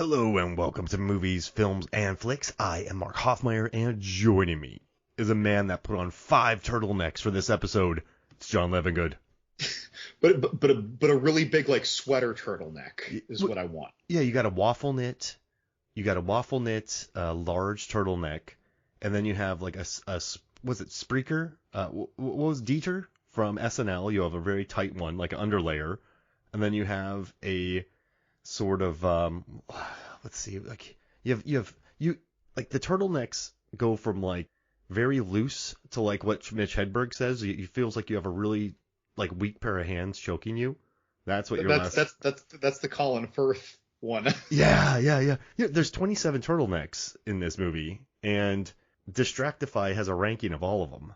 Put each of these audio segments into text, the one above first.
Hello and welcome to Movies, Films, and Flicks. I am Mark Hoffmeyer, and joining me is a man that put on 5 turtlenecks for this episode. It's John Levingood. But a really big like sweater turtleneck is what I want. Yeah, you got a waffle knit, large turtleneck, and then you have like was it Spreaker? What was Dieter from SNL? You have a very tight one, like an underlayer, and then you have a sort of let's see, like you like the turtlenecks go from like very loose to like what Mitch Hedberg says. It feels like you have a really like weak pair of hands choking you. That's what that's the Colin Firth one. Yeah. There's 27 turtlenecks in this movie, and Distractify has a ranking of all of them.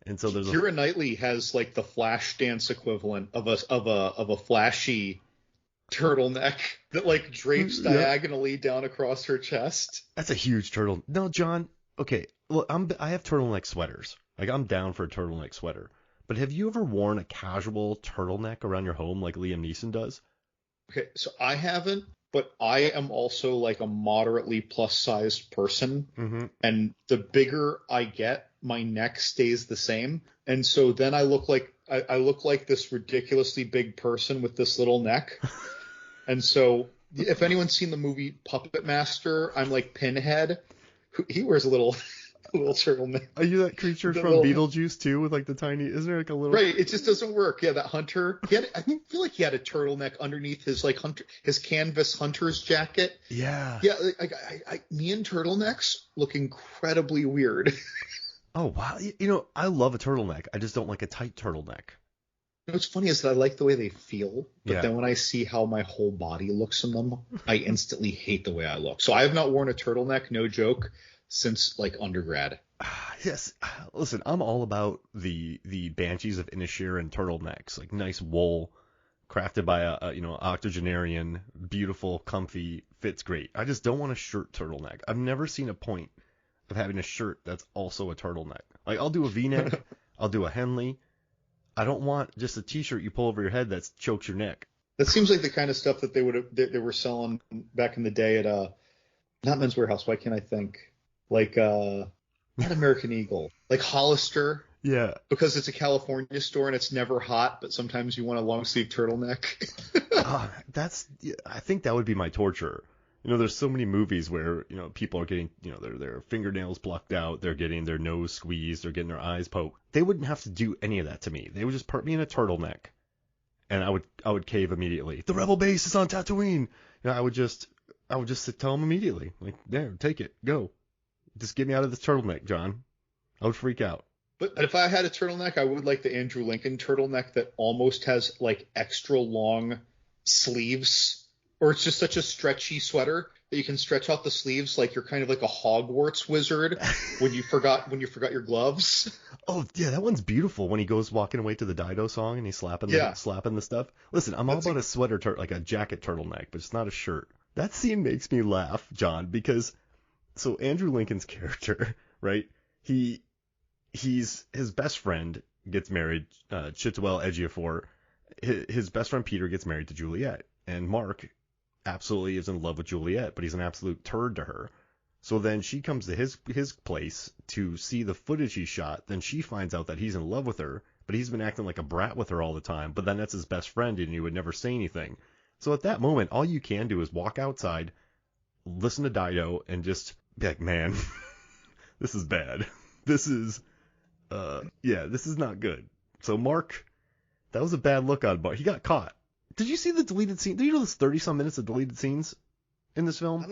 And so there's Keira Knightley has like the Flashdance equivalent of a flashy turtleneck that like drapes diagonally down across her chest. That's a huge turtle. No, John. Okay, well, I have turtleneck sweaters. Like, I'm down for a turtleneck sweater. But have you ever worn a casual turtleneck around your home like Liam Neeson does? Okay, so I haven't, but I am also like a moderately plus-sized person, and the bigger I get, my neck stays the same, and so then I look like this ridiculously big person with this little neck. And so, if anyone's seen the movie Puppet Master, I'm like Pinhead. He wears a little turtleneck. Are you that creature from Beetlejuice too, with like the tiny? Isn't there like a little? Right, it just doesn't work. Yeah, that hunter. I feel like he had a turtleneck underneath his like his canvas hunter's jacket. Yeah. Yeah, me and turtlenecks look incredibly weird. Oh wow, I love a turtleneck. I just don't like a tight turtleneck. What's funny is that I like the way they feel, but then when I see how my whole body looks in them, I instantly hate the way I look. So I have not worn a turtleneck, no joke, since like undergrad. Yes, listen, I'm all about the Banshees of Inisherin turtlenecks, like nice wool, crafted by a octogenarian, beautiful, comfy, fits great. I just don't want a shirt turtleneck. I've never seen a point of having a shirt that's also a turtleneck. Like, I'll do a V-neck, I'll do a Henley. I don't want just a T-shirt you pull over your head that chokes your neck. That seems like the kind of stuff that they were selling back in the day at not Men's Warehouse. Why can't I think? Like not American Eagle, like Hollister. Yeah. Because it's a California store and it's never hot, but sometimes you want a long sleeve turtleneck. I think that would be my torture. There's so many movies where, people are getting, their fingernails plucked out, they're getting their nose squeezed, they're getting their eyes poked. They wouldn't have to do any of that to me. They would just put me in a turtleneck, and I would cave immediately. The rebel base is on Tatooine. I would just tell them immediately, like, there, take it, go. Just get me out of this turtleneck, John. I would freak out. But if I had a turtleneck, I would like the Andrew Lincoln turtleneck that almost has like extra long sleeves. Or it's just such a stretchy sweater that you can stretch out the sleeves like you're kind of like a Hogwarts wizard when you forgot your gloves. Oh yeah, that one's beautiful when he goes walking away to the Dido song and he's slapping the stuff. Listen, I'm all about a sweater like a jacket turtleneck, but it's not a shirt. That scene makes me laugh, John, because so Andrew Lincoln's character, right? His best friend gets married, Chiwetel Ejiofor. His best friend Peter gets married to Juliet, and Mark absolutely is in love with Juliet, but he's an absolute turd to her. So then she comes to his place to see the footage he shot. Then she finds out that he's in love with her, but he's been acting like a brat with her all the time. But then that's his best friend, and he would never say anything. So at that moment, all you can do is walk outside, listen to Dido, and just be like, man, this is bad. This is not good. So Mark, that was a bad look on Mark. He got caught. Did you see the deleted scene? Did you know there's 30-some minutes of deleted scenes in this film?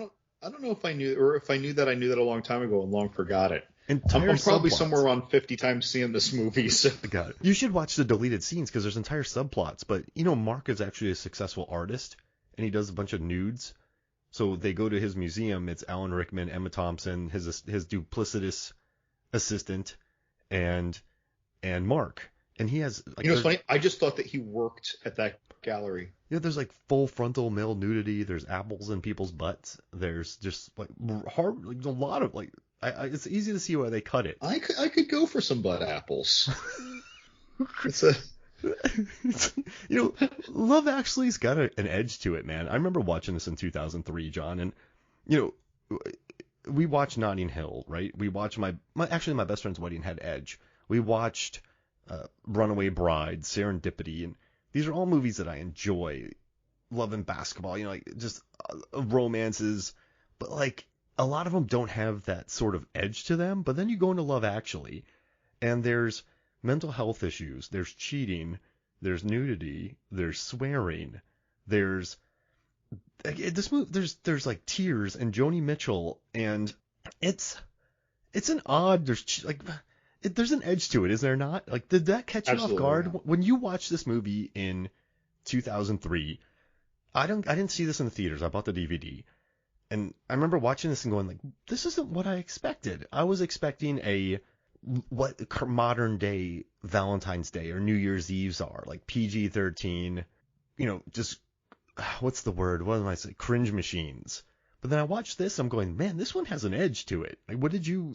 I don't know if I knew, or if I knew that a long time ago and long forgot it. I'm probably subplots. Somewhere around 50 times seeing this movie. So. Got it. You should watch the deleted scenes because there's entire subplots. But Mark is actually a successful artist, and he does a bunch of nudes. So they go to his museum. It's Alan Rickman, Emma Thompson, his duplicitous assistant, and Mark. And he has. Like, it's funny. I just thought that he worked at that gallery. There's like full frontal male nudity. There's apples in people's butts. There's just like hard, like a lot of like. It's easy to see why they cut it. I could go for some butt apples. Love Actually's got an edge to it, man. I remember watching this in 2003, John, and we watched Notting Hill, right? We watched my best friend's wedding had edge. We watched Runaway Bride, Serendipity, and these are all movies that I enjoy. Love and Basketball, just romances, but like a lot of them don't have that sort of edge to them. But then you go into Love Actually, and there's mental health issues, there's cheating, there's nudity, there's swearing, there's there's like tears and Joni Mitchell, and it's an odd, there's an edge to it, is there not? Like, did that catch you off guard? Yeah. When you watched this movie in 2003? I didn't see this in the theaters. I bought the DVD, and I remember watching this and going like, this isn't what I expected. I was expecting what modern day Valentine's Day or New Year's Eves are, like PG-13, just what's the word? What am I saying? Cringe machines. But then I watched this, I'm going, man, this one has an edge to it. Like, what did you?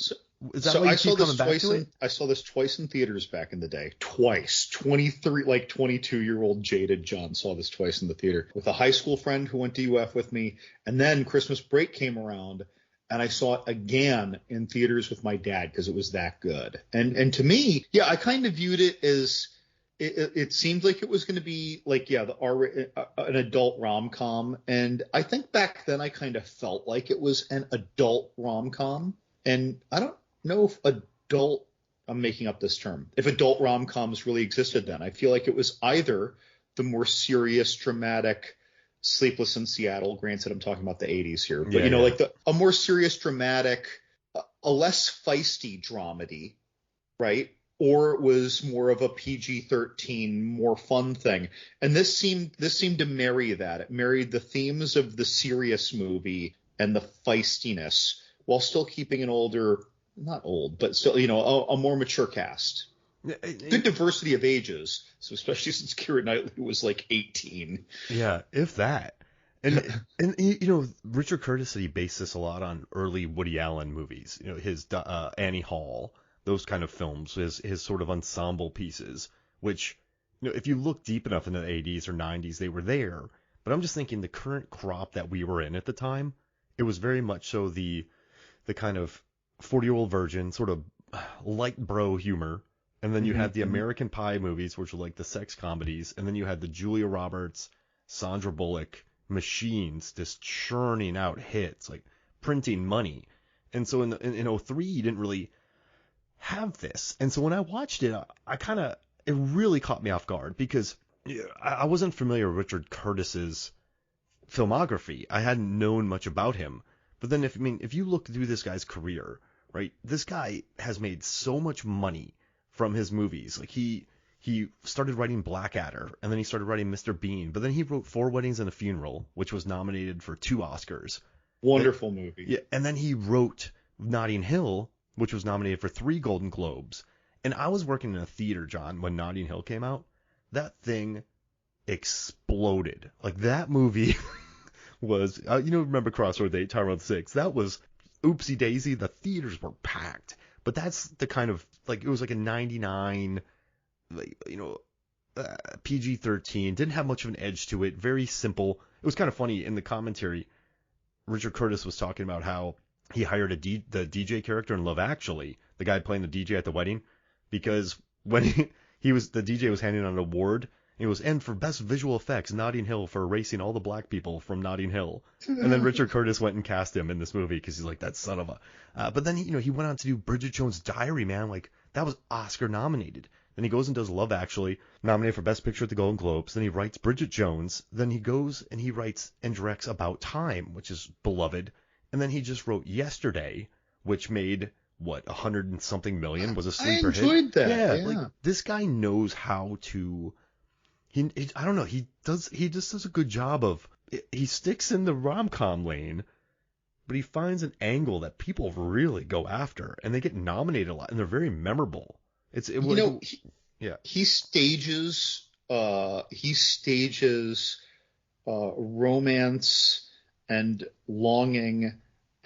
Is that why you keep coming back to it? I saw this twice in theaters back in the day. Twice. 22-year-old jaded John saw this twice in the theater with a high school friend who went to UF with me. And then Christmas break came around, and I saw it again in theaters with my dad because it was that good. And to me, yeah, I kind of viewed it as it seemed like it was going to be like, yeah, an adult rom-com. And I think back then I kind of felt like it was an adult rom-com. And I don't know if I'm making up this term, if adult rom-coms really existed then. I feel like it was either the more serious, dramatic Sleepless in Seattle. Granted, I'm talking about the 80s here, but like a more serious, dramatic, a less feisty dramedy, right? Or it was more of a PG-13, more fun thing. And this seemed to marry that. It married the themes of the serious movie and the feistiness, while still keeping an older, not old, but still, a more mature cast. Good diversity of ages, so especially since Keira Knightley was like 18. Yeah, if that. And Richard Curtis said he based this a lot on early Woody Allen movies. His Annie Hall, those kind of films, his sort of ensemble pieces, which, if you look deep enough in the 80s or 90s, they were there. But I'm just thinking the current crop that we were in at the time, it was very much so the kind of 40-year-old virgin, sort of light bro humor. And then you had the American Pie movies, which were like the sex comedies. And then you had the Julia Roberts, Sandra Bullock machines just churning out hits, like printing money. And so in 03, you didn't really have this. And so when I watched it, it really caught me off guard because I wasn't familiar with Richard Curtis's filmography. I hadn't known much about him. But then if you look through this guy's career, right, this guy has made so much money from his movies. Like he started writing Blackadder, and then he started writing Mr. Bean, but then he wrote Four Weddings and a Funeral, which was nominated for 2 Oscars. Wonderful movie. Yeah, and then he wrote Notting Hill, which was nominated for 3 Golden Globes. And I was working in a theater, John, when Notting Hill came out. That thing exploded. Like, that movie was, remember Crossroads 8, Time Road 6? That was oopsie daisy. The theaters were packed. But that's the kind of, like, it was like a 99, PG-13. Didn't have much of an edge to it. Very simple. It was kind of funny in the commentary. Richard Curtis was talking about how he hired the DJ character in Love Actually, the guy playing the DJ at the wedding, because when the DJ was handing out an award, it was, and for best visual effects, Notting Hill, for erasing all the black people from Notting Hill. And then Richard Curtis went and cast him in this movie because he's like, that son of a. But then he went on to do Bridget Jones' Diary, man. Like, that was Oscar nominated. Then he goes and does Love Actually, nominated for Best Picture at the Golden Globes. Then he writes Bridget Jones. Then he goes and he writes and directs About Time, which is beloved. And then he just wrote Yesterday, which made, what, 100 and something million? Was a sleeper hit. I enjoyed that. Yeah. Like, this guy knows how to. I don't know. He just does a good job of. He sticks in the rom-com lane, but he finds an angle that people really go after, and they get nominated a lot, and they're very memorable. He stages romance and longing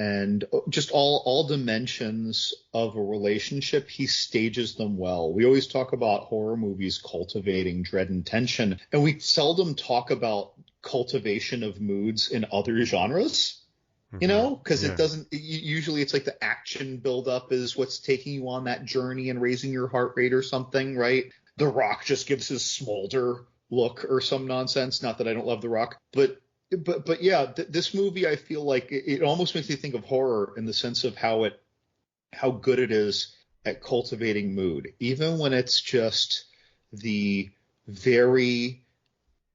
and just all dimensions of a relationship. He stages them well. We always talk about horror movies cultivating dread and tension, and we seldom talk about cultivation of moods in other genres. You know, because it doesn't, usually it's like the action buildup is what's taking you on that journey and raising your heart rate or something, right? The Rock just gives his smolder look or some nonsense. Not that I don't love The Rock, but yeah, this movie, I feel like it almost makes me think of horror in the sense of how good it is at cultivating mood, even when it's just the very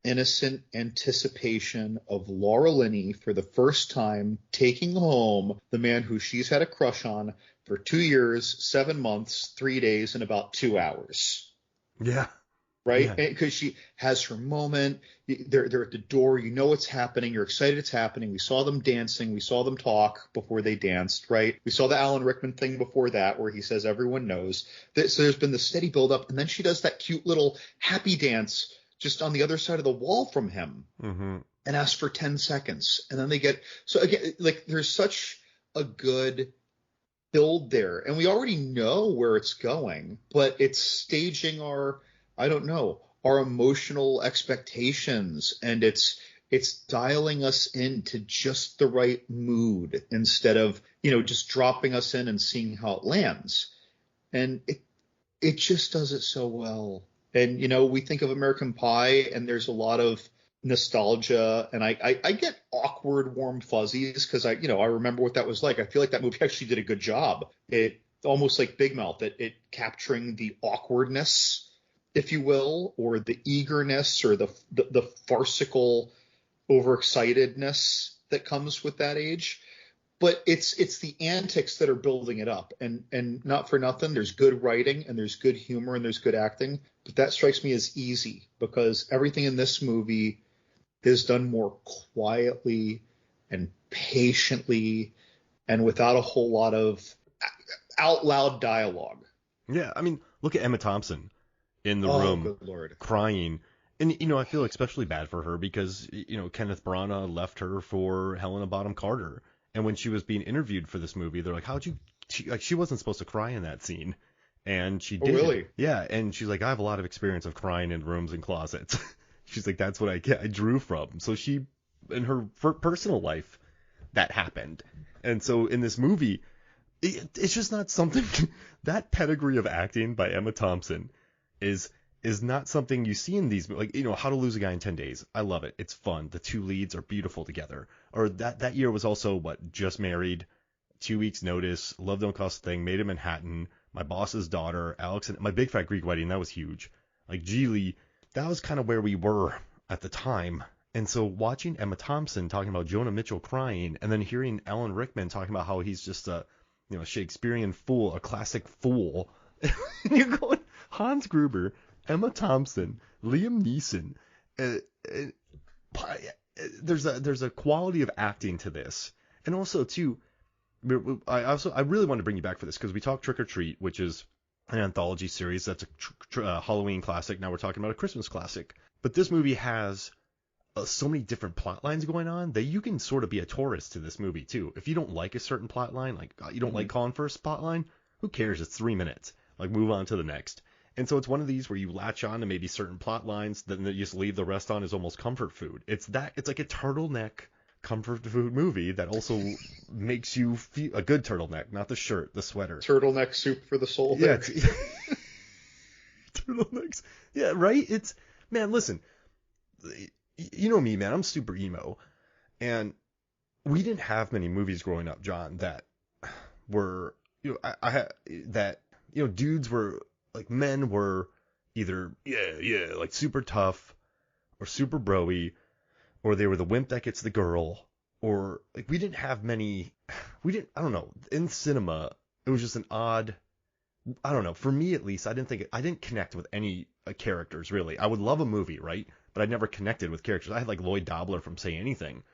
innocent anticipation of Laura Linney for the first time taking home the man who she's had a crush on for 2 years, 7 months, 3 days, and about 2 hours. Yeah. Right? Because she has her moment. They're at the door. You know it's happening. You're excited it's happening. We saw them dancing. We saw them talk before they danced, right? We saw the Alan Rickman thing before that where he says everyone knows. So there's been the steady buildup. And then she does that cute little happy dance just on the other side of the wall from him and asks for 10 seconds. And then they get – so again, like there's such a good build there. And we already know where it's going, but it's staging our emotional expectations, and it's dialing us into just the right mood instead of, just dropping us in and seeing how it lands. And it just does it so well. And, we think of American Pie, and there's a lot of nostalgia, and I get awkward, warm fuzzies because I remember what that was like. I feel like that movie actually did a good job. It almost like Big Mouth, it capturing the awkwardness, if you will, or the eagerness or the farcical overexcitedness that comes with that age. But it's the antics that are building it up, and not for nothing, there's good writing and there's good humor and there's good acting, but that strikes me as easy because everything in this movie is done more quietly and patiently and without a whole lot of out loud dialogue. Yeah, I mean, look at Emma Thompson in the room good Lord. crying. And, I feel especially bad for her because, Kenneth Branagh left her for Helena Bonham Carter. And when she was being interviewed for this movie, they're like, she wasn't supposed to cry in that scene. And she did. Really? Yeah. And she's like, I have a lot of experience of crying in rooms and closets. She's like, that's what I drew from. So she, in her personal life, that happened. And so in this movie, it's just not something, that pedigree of acting by Emma Thompson is not something you see in these, like, How to Lose a Guy in 10 Days. I love it. It's fun. The two leads are beautiful together. Or that year was also Just Married, 2 Weeks Notice, Love Don't Cost a Thing, Made in Manhattan, My Boss's Daughter, Alex and My Big Fat Greek Wedding. That was huge. Like Geely, that was kind of where we were at the time. And so watching Emma Thompson talking about Jonah Mitchell crying, and then hearing Alan Rickman talking about how he's just a Shakespearean fool, a classic fool. You're going Hans Gruber, Emma Thompson, Liam Neeson. There's a quality of acting to this, and also too, I really want to bring you back for this because we talked Trick or Treat, which is an anthology series that's a Halloween classic. Now we're talking about a Christmas classic, but this movie has so many different plot lines going on that you can sort of be a tourist to this movie too. If you don't like a certain plot line, like you don't like Colin Firth's plot line, who cares? It's 3 minutes. Like move on to the next. And so it's one of these where you latch on to maybe certain plot lines, then you just leave the rest on as almost comfort food. It's like a turtleneck comfort food movie that also makes you feel a good turtleneck, not the shirt, the sweater. Turtleneck soup for the soul. Yeah. Turtlenecks. Yeah, right? Man, listen, you know me, man, I'm super emo. And we didn't have many movies growing up, John, that were, dudes were, like men were either like super tough or super broy, or they were the wimp that gets the girl, or like we didn't have many. I don't know. In cinema, it was just an odd. I don't know. For me at least, I didn't connect with any characters really. I would love a movie, right? But I never connected with characters. I had like Lloyd Dobler from Say Anything,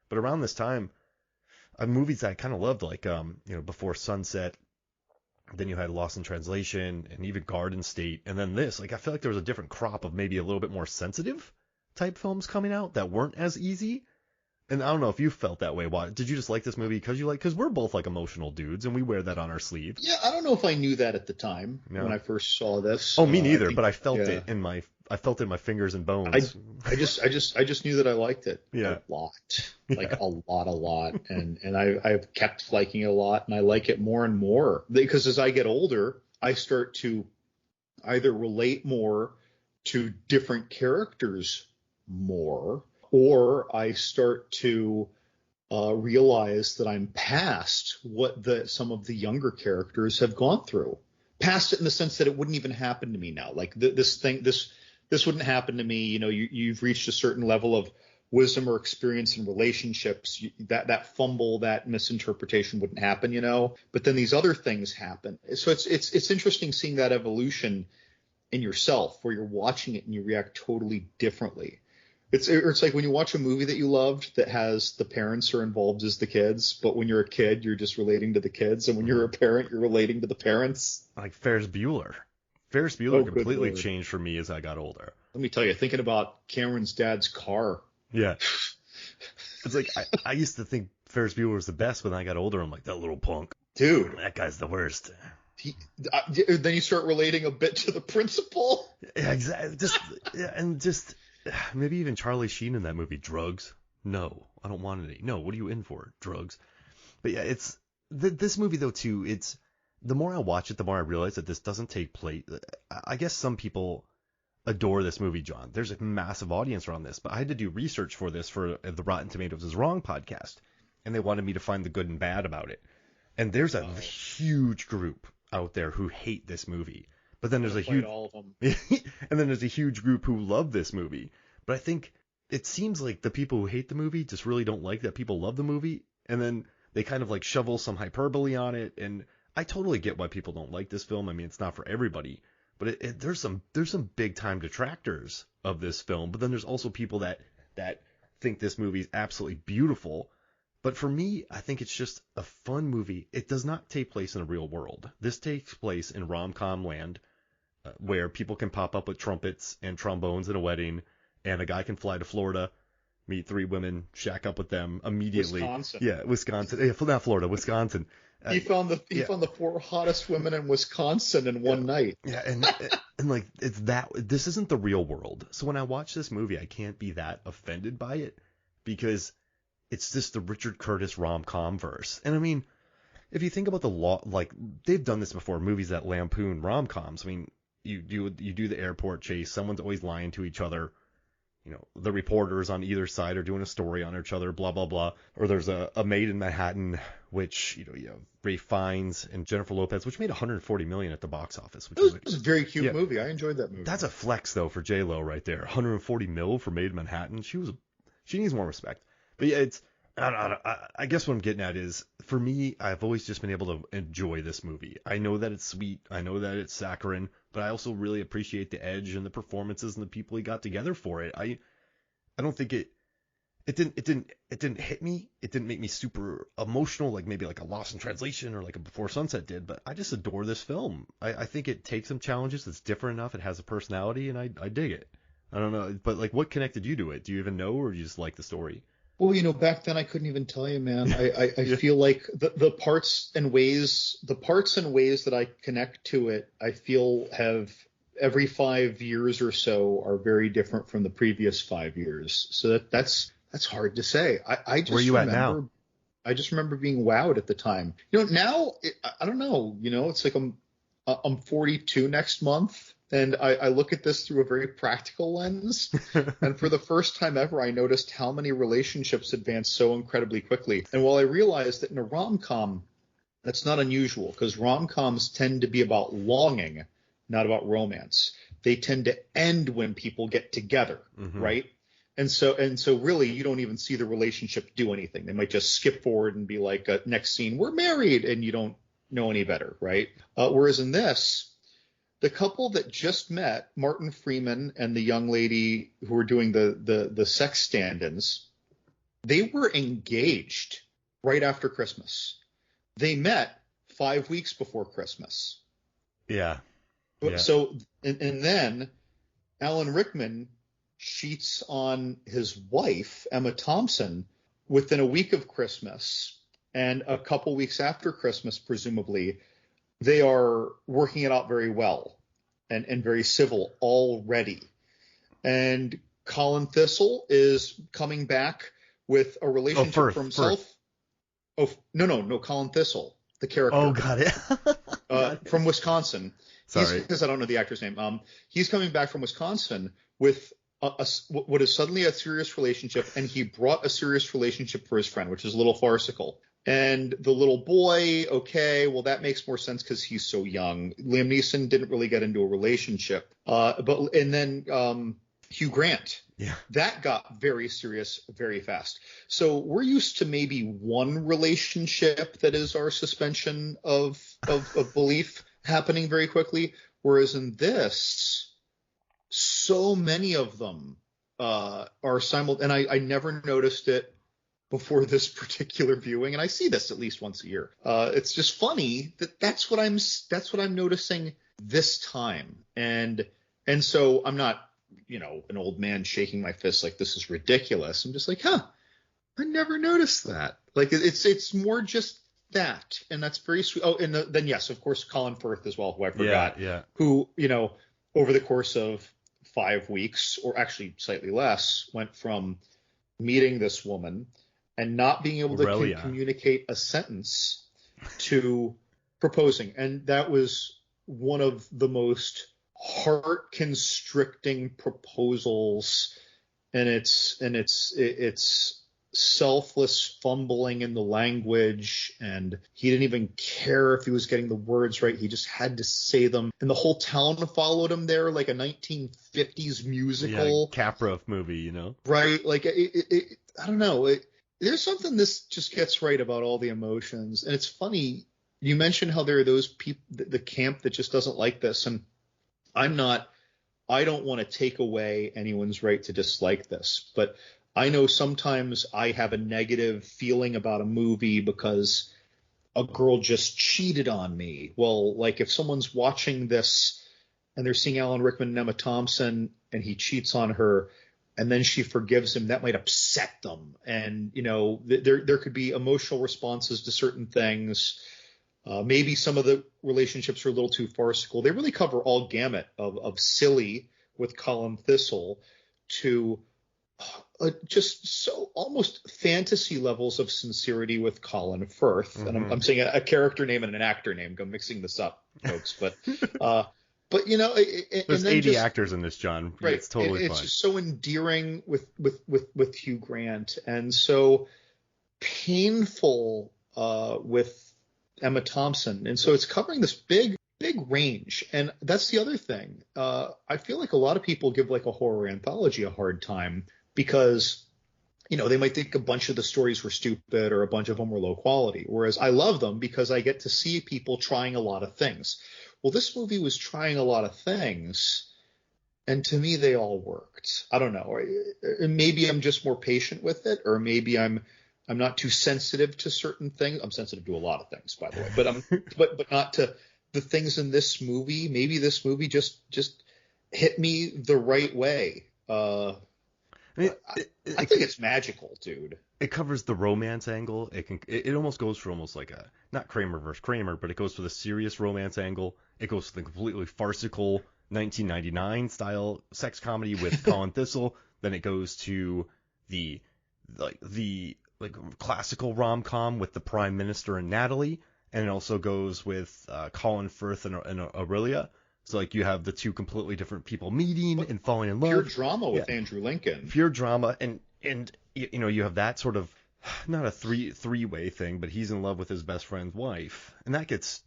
but around this time, movies that I kind of loved, like Before Sunset. Then you had Lost in Translation and even Garden State. And then this, like, I feel like there was a different crop of maybe a little bit more sensitive type films coming out that weren't as easy. And I don't know if you felt that way. Why did you just like this movie because we're both like emotional dudes and we wear that on our sleeve. Yeah, I don't know if I knew that at the time when I first saw this. Oh, me neither, but I felt it in my fingers and bones. I just knew that I liked it a lot, like a lot, and I've kept liking it a lot, and I like it more and more because as I get older, I start to either relate more to different characters more, or I start to realize that I'm past what some of the younger characters have gone through. Past it in the sense that it wouldn't even happen to me now. Like this wouldn't happen to me. You know, you've reached a certain level of wisdom or experience in relationships. That fumble, that misinterpretation wouldn't happen, you know. But then these other things happen. So it's interesting seeing that evolution in yourself, where you're watching it and you react totally differently. It's like when you watch a movie that you loved that has the parents are involved as the kids, but when you're a kid, you're just relating to the kids, and when you're a parent, you're relating to the parents. Like Ferris Bueller. Ferris Bueller completely changed for me as I got older. Let me tell you, thinking about Cameron's dad's car. Yeah. It's like I used to think Ferris Bueller was the best, but then I got older, I'm like, that little punk. Dude. That guy's the worst. Then you start relating a bit to the principal. Yeah, exactly. Just maybe even Charlie Sheen in that movie. Drugs? No, I don't want any. No, what are you in for? Drugs. But yeah, it's this movie though too. It's the more I watch it, the more I realize that this doesn't take place. I guess some people adore this movie, John. There's a massive audience around this, but I had to do research for this for the Rotten Tomatoes is Wrong podcast, and they wanted me to find the good and bad about it. And there's a huge group out there who hate this movie. But then there's all of them. And then there's a huge group who love this movie. But I think it seems like the people who hate the movie just really don't like that people love the movie, and then they kind of like shovel some hyperbole on it. And I totally get why people don't like this film. I mean, it's not for everybody, but there's some big time detractors of this film. But then there's also people that think this movie is absolutely beautiful. But for me, I think it's just a fun movie. It does not take place in the real world. This takes place in rom-com land, where people can pop up with trumpets and trombones at a wedding, and a guy can fly to Florida, meet 3 women, shack up with them immediately. Wisconsin. Yeah, Wisconsin. Yeah, not Florida, Wisconsin. He found the 4 hottest women in Wisconsin in one night. Yeah, and like it's that. This isn't the real world. So when I watch this movie, I can't be that offended by it because it's just the Richard Curtis rom-com verse. And I mean, if you think about the law, like they've done this before, movies that lampoon rom-coms. I mean, you do the airport chase. Someone's always lying to each other. You know, the reporters on either side are doing a story on each other, blah, blah, blah. Or there's a Maid in Manhattan, which, you have Ralph Fiennes and Jennifer Lopez, which made $140 million at the box office. Which it was a very cute movie. I enjoyed that movie. That's a flex, though, for J-Lo right there. $140 million for Maid in Manhattan. She needs more respect. But yeah, I guess what I'm getting at is, for me, I've always just been able to enjoy this movie. I know that it's sweet. I know that it's saccharine, but I also really appreciate the edge and the performances and the people he got together for it. I don't think it didn't hit me. It didn't make me super emotional, like maybe like a Lost in Translation or like a Before Sunset did, but I just adore this film. I think it takes some challenges. It's different enough. It has a personality, and I dig it. I don't know, but like, what connected you to it? Do you even know, or do you just like the story? Well, back then I couldn't even tell you, man. I feel like the parts and ways that I connect to it, I feel have every 5 years or so are very different from the previous 5 years. So that's hard to say. I just Where are you at now? I just remember being wowed at the time. Now I don't know. It's like I'm 42 next month. And I look at this through a very practical lens. And for the first time ever, I noticed how many relationships advance so incredibly quickly. And while I realized that in a rom-com, that's not unusual, because rom-coms tend to be about longing, not about romance. They tend to end when people get together, right? And so really, you don't even see the relationship do anything. They might just skip forward and be like, next scene, we're married, and you don't know any better, right? Whereas in this, the couple that just met, Martin Freeman and the young lady who were doing the sex stand-ins, they were engaged right after Christmas. They met 5 weeks before Christmas. Yeah. So, and then Alan Rickman cheats on his wife, Emma Thompson, within a week of Christmas and a couple weeks after Christmas, presumably, they are working it out very well and very civil already. And Colin Thistle is coming back with a relationship for himself. Firth. Oh, no, Colin Thistle, the character. Oh, got it. From Wisconsin. Sorry. Because I don't know the actor's name. He's coming back from Wisconsin with what is suddenly a serious relationship, and he brought a serious relationship for his friend, which is a little farcical. And the little boy, okay, well, that makes more sense because he's so young. Liam Neeson didn't really get into a relationship. And then Hugh Grant. Yeah. That got very serious very fast. So we're used to maybe one relationship that is our suspension of belief happening very quickly. Whereas in this, so many of them are simultaneous. And I never noticed it before this particular viewing, and I see this at least once a year. It's just funny that's what I'm noticing this time, and so I'm not, an old man shaking my fist like this is ridiculous. I'm just like, I never noticed that. Like it's more just that, and that's very sweet. Oh, and then yes, of course, Colin Firth as well, who I forgot, who over the course of 5 weeks, or actually slightly less, went from meeting this woman and not being able to communicate a sentence to proposing. And that was one of the most heart-constricting proposals. And it's selfless fumbling in the language, and he didn't even care if he was getting the words right. He just had to say them. And the whole town followed him there like a 1950s musical. Yeah, Capra movie, Right? Like, I don't know. There's something this just gets right about all the emotions. And it's funny, you mentioned how there are those people, the camp that just doesn't like this. And I don't want to take away anyone's right to dislike this, but I know sometimes I have a negative feeling about a movie because a girl just cheated on me. Well, like if someone's watching this and they're seeing Alan Rickman and Emma Thompson and he cheats on her, and then she forgives him, that might upset them. And, there could be emotional responses to certain things. Maybe some of the relationships are a little too farcical. They really cover all gamut of silly with Colin Thistle to just so almost fantasy levels of sincerity with Colin Firth. Mm-hmm. And I'm saying a character name and an actor name. I'm mixing this up, folks. But there's 80 actors in this, John. Right. It's totally fine. It's just so endearing with Hugh Grant, and so painful with Emma Thompson. And so it's covering this big range. And that's the other thing. I feel like a lot of people give like a horror anthology a hard time because, they might think a bunch of the stories were stupid or a bunch of them were low quality. Whereas I love them because I get to see people trying a lot of things. Well, this movie was trying a lot of things, and to me, they all worked. I don't know. Maybe I'm just more patient with it, or maybe I'm not too sensitive to certain things. I'm sensitive to a lot of things, by the way, but not to the things in this movie. Maybe this movie just hit me the right way. I think it's magical, dude. It covers the romance angle. It almost goes for almost like a, not Kramer versus Kramer, but it goes for the serious romance angle. It goes for the completely farcical 1999 style sex comedy with Colin Thistle. Then it goes to the classical rom-com with the Prime Minister and Natalie, and it also goes with Colin Firth and Aurelia. So like you have the two completely different people meeting and falling in love. Pure drama with Andrew Lincoln. Pure drama, and you have that sort of, not a three-way thing, but he's in love with his best friend's wife, and that gets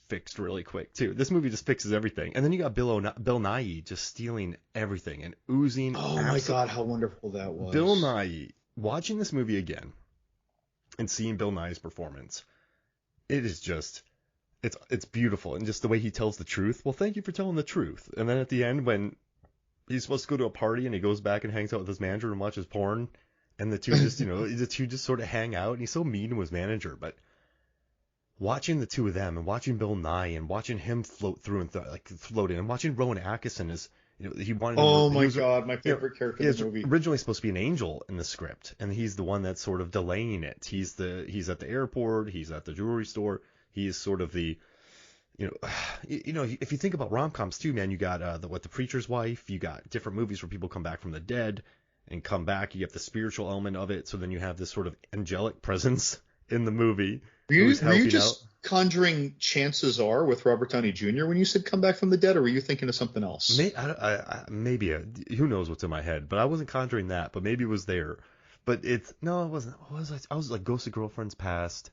fixed really quick too. This movie just fixes everything, and then you got Bill Nighy just stealing everything and oozing. Oh my God, how wonderful that was! Bill Nighy, watching this movie again and seeing Bill Nighy's performance, it is just. It's beautiful, and just the way he tells the truth. Well, thank you for telling the truth. And then at the end, when he's supposed to go to a party and he goes back and hangs out with his manager and watches porn, and the two just sort of hang out, and he's so mean to his manager. But watching the two of them, and watching Bill Nighy, and watching him float through and float in, and watching Rowan Atkinson He wanted Oh him. my God, my favorite character in the movie. Originally supposed to be an angel in the script, and he's the one that's sort of delaying it. He's at the airport. He's at the jewelry store. He is sort of the if you think about rom-coms too, man, you got the Preacher's Wife. You got different movies where people come back from the dead and come back. You have the spiritual element of it. So then you have this sort of angelic presence in the movie. Were you just conjuring Chances Are with Robert Downey Jr. when you said come back from the dead, or were you thinking of something else? Maybe who knows what's in my head, but I wasn't conjuring that, but maybe it was there. But it wasn't. What was I was like Ghost of Girlfriend's Past.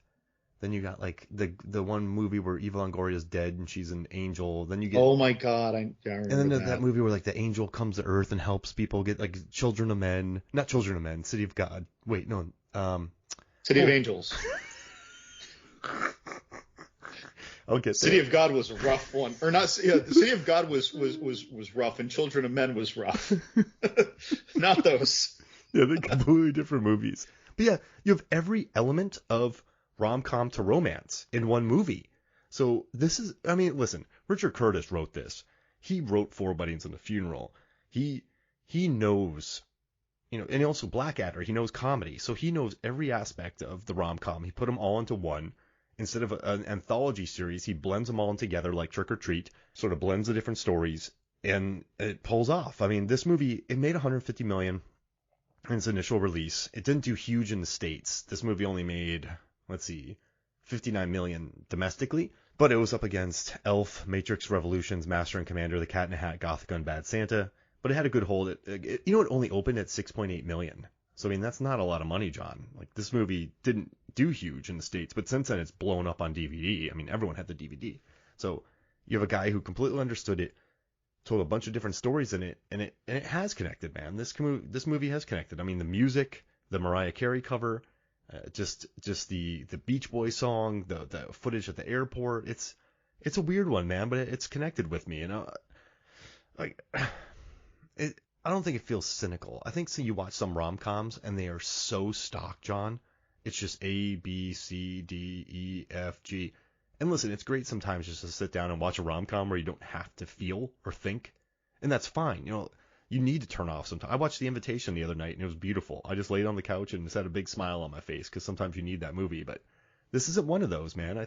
Then you got like the one movie where Eva Longoria's dead and she's an angel. Then you get oh my God, I remember and then that movie where like the angel comes to Earth and helps people get like not Children of Men, City of God. Wait, no, City of Angels. Okay. City of God was a rough one, or not? Yeah, the City of God was rough, and Children of Men was rough. Not those. Yeah, they're completely different movies. But yeah, you have every element of rom-com to romance in one movie. So this is, I mean, listen, Richard Curtis wrote this. He wrote Four Weddings and a Funeral. He knows, and also Blackadder, he knows comedy. So he knows every aspect of the rom-com. He put them all into one. Instead of an anthology series, he blends them all in together like Trick or Treat, sort of blends the different stories, and it pulls off. I mean, this movie, it made $150 million in its initial release. It didn't do huge in the States. This movie only made, $59 million domestically, but it was up against Elf, Matrix Revolutions, Master and Commander, The Cat in the Hat, Gothica, and Bad Santa. But it had a good hold. It only opened at $6.8 million. So, I mean, that's not a lot of money, John. Like, this movie didn't do huge in the States, but since then it's blown up on DVD. I mean, everyone had the DVD. So, you have a guy who completely understood it, told a bunch of different stories in it, and it has connected, man. This movie has connected. I mean, the music, the Mariah Carey cover, just the Beach Boys song, the footage at the airport. It's a weird one, man, but it's connected with me, I don't think it feels cynical. I think you watch some rom-coms and they are so stock, John. It's just A, B, C, D, E, F, G. And listen, it's great sometimes just to sit down and watch a rom-com where you don't have to feel or think. And that's fine. You need to turn off sometimes. I watched The Invitation the other night and it was beautiful. I just laid on the couch and just had a big smile on my face because sometimes you need that movie. But this isn't one of those, man. Why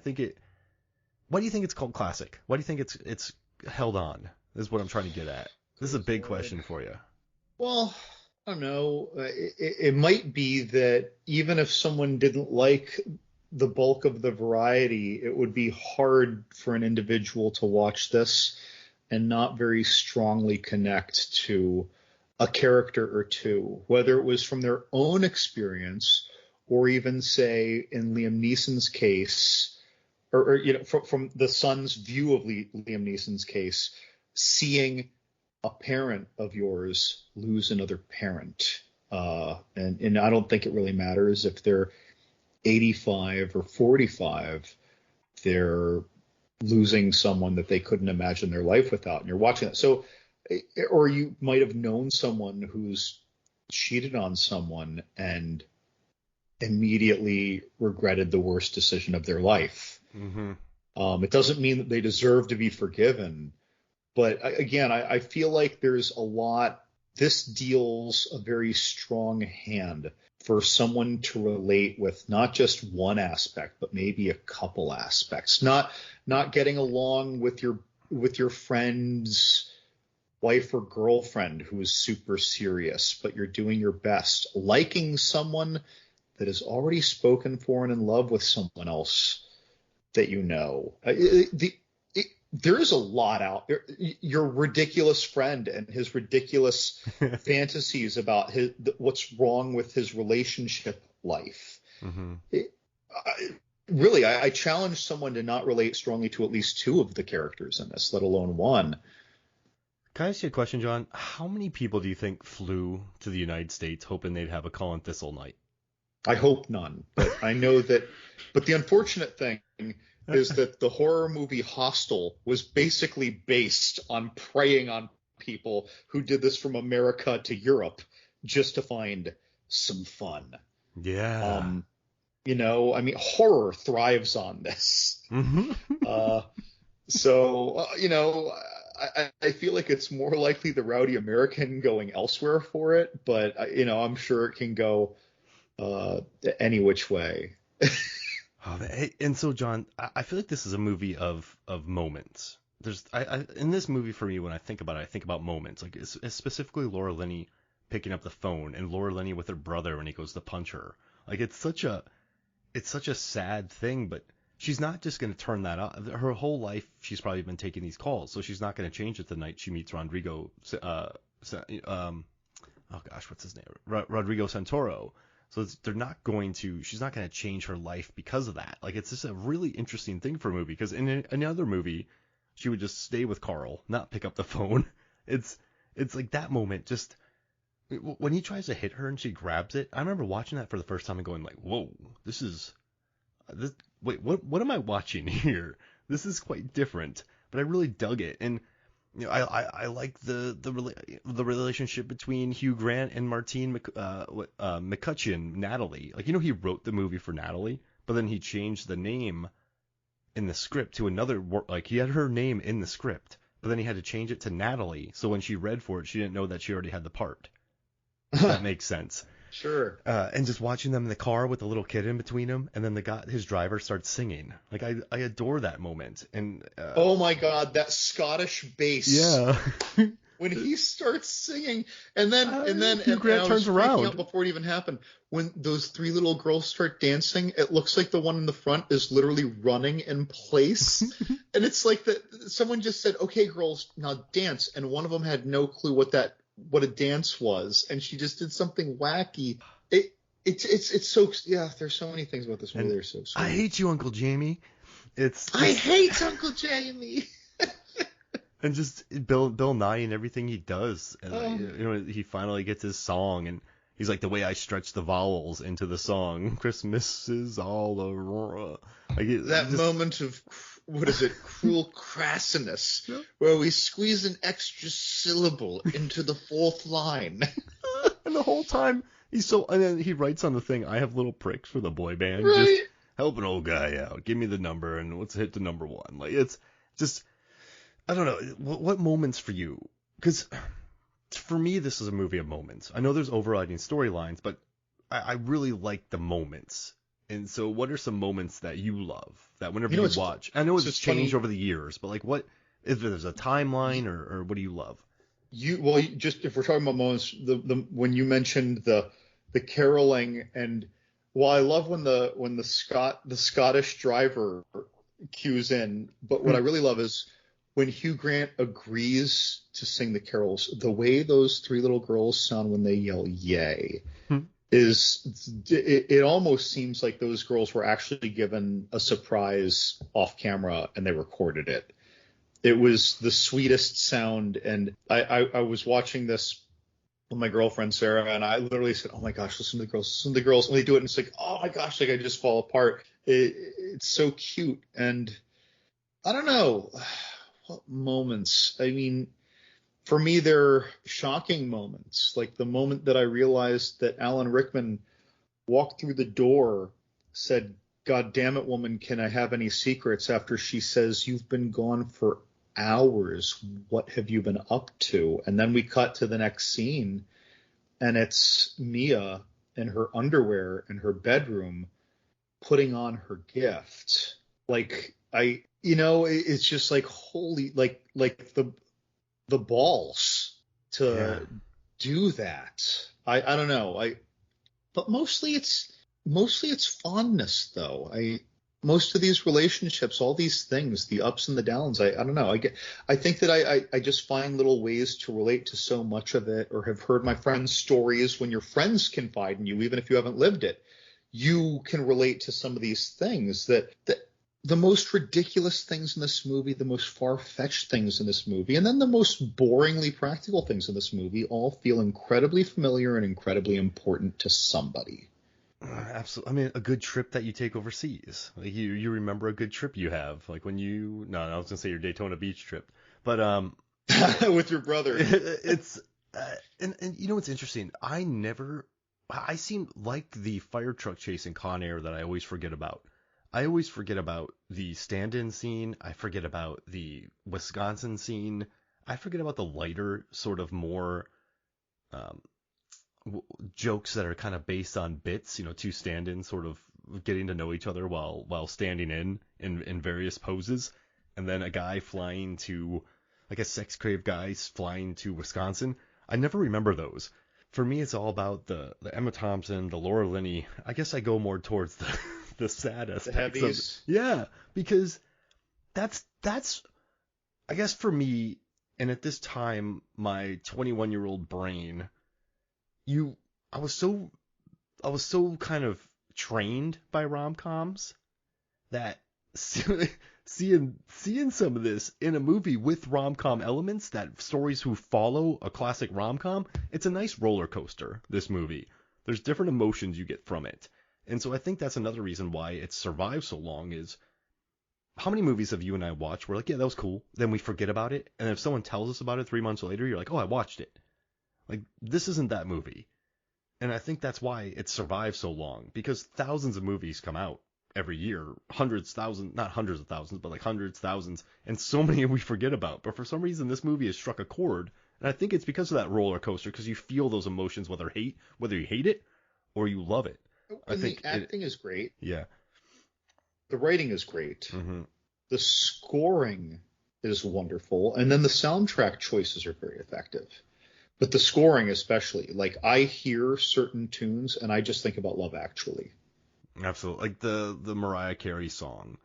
do you think it's called classic? Why do you think it's held on? This is what I'm trying to get at. This is a big question for you. Well, I don't know. It might be that even if someone didn't like the bulk of the variety, it would be hard for an individual to watch this and not very strongly connect to a character or two, whether it was from their own experience or even, say, in Liam Neeson's case, or from the son's view of Liam Neeson's case, seeing a parent of yours lose another parent. And I don't think it really matters if they're 85 or 45, they're losing someone that they couldn't imagine their life without. And you're watching that. So, or you might have known someone who's cheated on someone and immediately regretted the worst decision of their life. Mm-hmm. It doesn't mean that they deserve to be forgiven. But again, I feel like there's a lot. This deals a very strong hand for someone to relate with not just one aspect, but maybe a couple aspects. Not getting along with your friend's wife or girlfriend who is super serious, but you're doing your best. Liking someone that has already spoken for and in love with someone else that you know. There is a lot out there. Your ridiculous friend and his ridiculous fantasies about what's wrong with his relationship life. Mm-hmm. I challenge someone to not relate strongly to at least two of the characters in this, let alone one. Can I ask you a question, John? How many people do you think flew to the United States hoping they'd have a Colin Thistle night? I hope none, but I know that. But the unfortunate thing is that the horror movie Hostel was basically based on preying on people who did this from America to Europe just to find some fun. Yeah. Horror thrives on this. Mm-hmm. I feel like it's more likely the rowdy American going elsewhere for it, but I'm sure it can go any which way. Oh, hey, and so John, I feel like this is a movie of moments. In this movie for me, when I think about it, I think about moments, like it's specifically Laura Linney picking up the phone and Laura Linney with her brother when he goes to punch her. Like it's such a sad thing, but she's not just going to turn that off. Her whole life, she's probably been taking these calls, so she's not going to change it the night she meets Rodrigo. Oh gosh, what's his name? Rodrigo Santoro. So they're not going to. She's not going to change her life because of that. Like it's just a really interesting thing for a movie because in another movie, she would just stay with Carl, not pick up the phone. It's like that moment just when he tries to hit her and she grabs it. I remember watching that for the first time and going like, "Whoa, this. Wait, what am I watching here? This is quite different." But I really dug it, and I like the relationship between Hugh Grant and Martine McCutcheon, Natalie. Like he wrote the movie for Natalie, but then he changed the name in the script to another like he had her name in the script, but then he had to change it to Natalie. So when she read for it, she didn't know that she already had the part. If that makes sense. Sure. And just watching them in the car with the little kid in between them, and then his driver starts singing. Like I adore that moment. And oh my God, that Scottish bass. Yeah. When he starts singing, and then Hugh Grant turns around out before it even happened. When those three little girls start dancing, it looks like the one in the front is literally running in place, and it's like that someone just said, "Okay, girls, now dance," and one of them had no clue what a dance was, and she just did something wacky. It's so there's so many things about this movie that are so sweet. I hate you, Uncle Jamie. I hate Uncle Jamie. And just Bill Nye and everything he does, and he finally gets his song, and he's like, the way I stretch the vowels into the song, Christmas is all around. Like moment of what is it, cruel crassiness, where we squeeze an extra syllable into the fourth line. And the whole time and then he writes on the thing, I have little pricks for the boy band, right. Just help an old guy out, give me the number, and let's hit the number one. Like it's just. I don't know, what moments for you? Because for me, this is a movie of moments. I know there's overriding storylines, but I really like the moments. And so what are some moments that you love that whenever you watch? I know it's changed over the years, but like what, if there's a timeline or what do you love? Just if we're talking about moments, when you mentioned the caroling, and I love when the Scottish driver cues in, but what I really love is when Hugh Grant agrees to sing the carols, the way those three little girls sound when they yell "yay" it almost seems like those girls were actually given a surprise off camera and they recorded it. It was the sweetest sound, and I was watching this with my girlfriend Sarah, and I literally said, "Oh my gosh, listen to the girls," and they do it, and it's like, oh my gosh, like I just fall apart. It's so cute, and I don't know. What moments? I mean, for me, they're shocking moments. Like the moment that I realized that Alan Rickman walked through the door, said, "God damn it, woman, can I have any secrets?" after she says, "You've been gone for hours. What have you been up to?" And then we cut to the next scene, and it's Mia in her underwear in her bedroom putting on her gift. Like it's just like holy, like the balls to do that. I don't know. But mostly it's fondness though. Most of these relationships, all these things, the ups and the downs, I don't know. I think that I just find little ways to relate to so much of it, or have heard my friends' stories. When your friends confide in you, even if you haven't lived it, you can relate to some of these things that the most ridiculous things in this movie, the most far-fetched things in this movie, and then the most boringly practical things in this movie all feel incredibly familiar and incredibly important to somebody. Absolutely. I mean, a good trip that you take overseas. Like you remember a good trip you have. Like when I was gonna say your Daytona Beach trip, but with your brother. It's and what's interesting? I seem like the fire truck chase in Con Air that I always forget about. I always forget about the stand-in scene. I forget about the Wisconsin scene. I forget about the lighter, sort of more um, jokes that are kind of based on bits, two stand-ins sort of getting to know each other while standing in various poses, and then a guy flying to, like a sex-craved guy flying to Wisconsin. I never remember those. For me, it's all about the Emma Thompson, the Laura Linney. I guess I go more towards the sad aspects. The heavies. Yeah, because that's I guess for me, and at this time, my 21-year-old brain, I was so kind of trained by rom-coms that seeing some of this in a movie with rom-com elements, that stories who follow a classic rom-com, it's a nice roller coaster, this movie. There's different emotions you get from it. And so I think that's another reason why it survived so long is, how many movies have you and I watched? We're like, yeah, that was cool. Then we forget about it. And if someone tells us about it 3 months later, you're like, oh, I watched it. Like, this isn't that movie. And I think that's why it survived so long, because thousands of movies come out every year, hundreds, thousands, not hundreds of thousands, but like hundreds, thousands, and so many we forget about. But for some reason, this movie has struck a chord, and I think it's because of that roller coaster, because you feel those emotions, whether you hate it or you love it. And the acting is great. Yeah. The writing is great. Mm-hmm. The scoring is wonderful, and then the soundtrack choices are very effective. But the scoring especially, like, I hear certain tunes and I just think about Love Actually. Absolutely. Like the Mariah Carey song,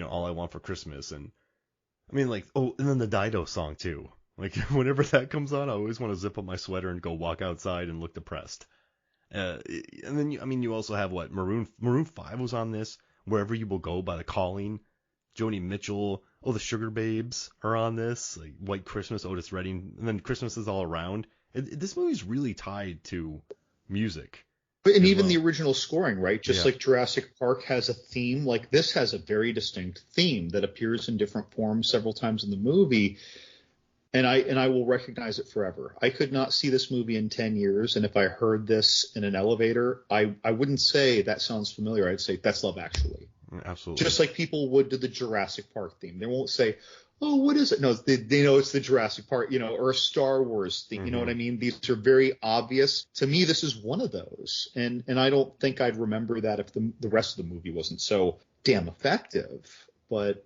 All I Want for Christmas. And I mean, like, and then the Dido song too. Like, whenever that comes on, I always want to zip up my sweater and go walk outside and look depressed. And then, you also have what? Maroon 5 was on this. Wherever You Will Go by The Calling. Joni Mitchell. Oh, the Sugar Babes are on this. Like White Christmas, Otis Redding. And then Christmas Is All Around. This movie's really tied to music. And even the original scoring, right? Just like Jurassic Park has a theme, like this has a very distinct theme that appears in different forms several times in the movie. And I will recognize it forever. I could not see this movie in 10 years. And if I heard this in an elevator, I wouldn't say that sounds familiar. I'd say that's Love Actually. Absolutely. Just like people would to the Jurassic Park theme. They won't say, oh, what is it? No, they know it's the Jurassic Park, or a Star Wars theme. You know what I mean? These are very obvious. To me, this is one of those. And I don't think I'd remember that if the rest of the movie wasn't so damn effective. But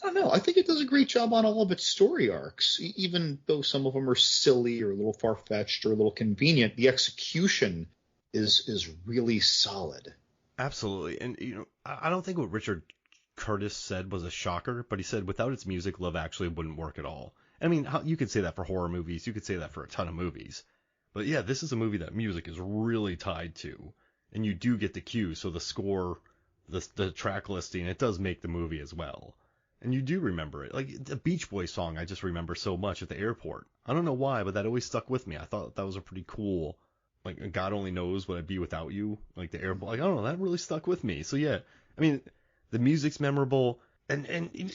I don't know. I think it does a great job on all of its story arcs, even though some of them are silly or a little far-fetched or a little convenient. The execution is really solid. Absolutely. And, I don't think what Richard Curtis said was a shocker, but he said without its music, Love Actually wouldn't work at all. I mean, you could say that for horror movies. You could say that for a ton of movies. But yeah, this is a movie that music is really tied to. And you do get the cue. So the score, the track listing, it does make the movie as well. And you do remember it. Like the Beach Boys song, I just remember so much at the airport. I don't know why, but that always stuck with me. I thought that was a pretty cool, like, God Only Knows What I'd Be Without You. Like the airport, like, I don't know, that really stuck with me. So yeah, I mean, the music's memorable. And you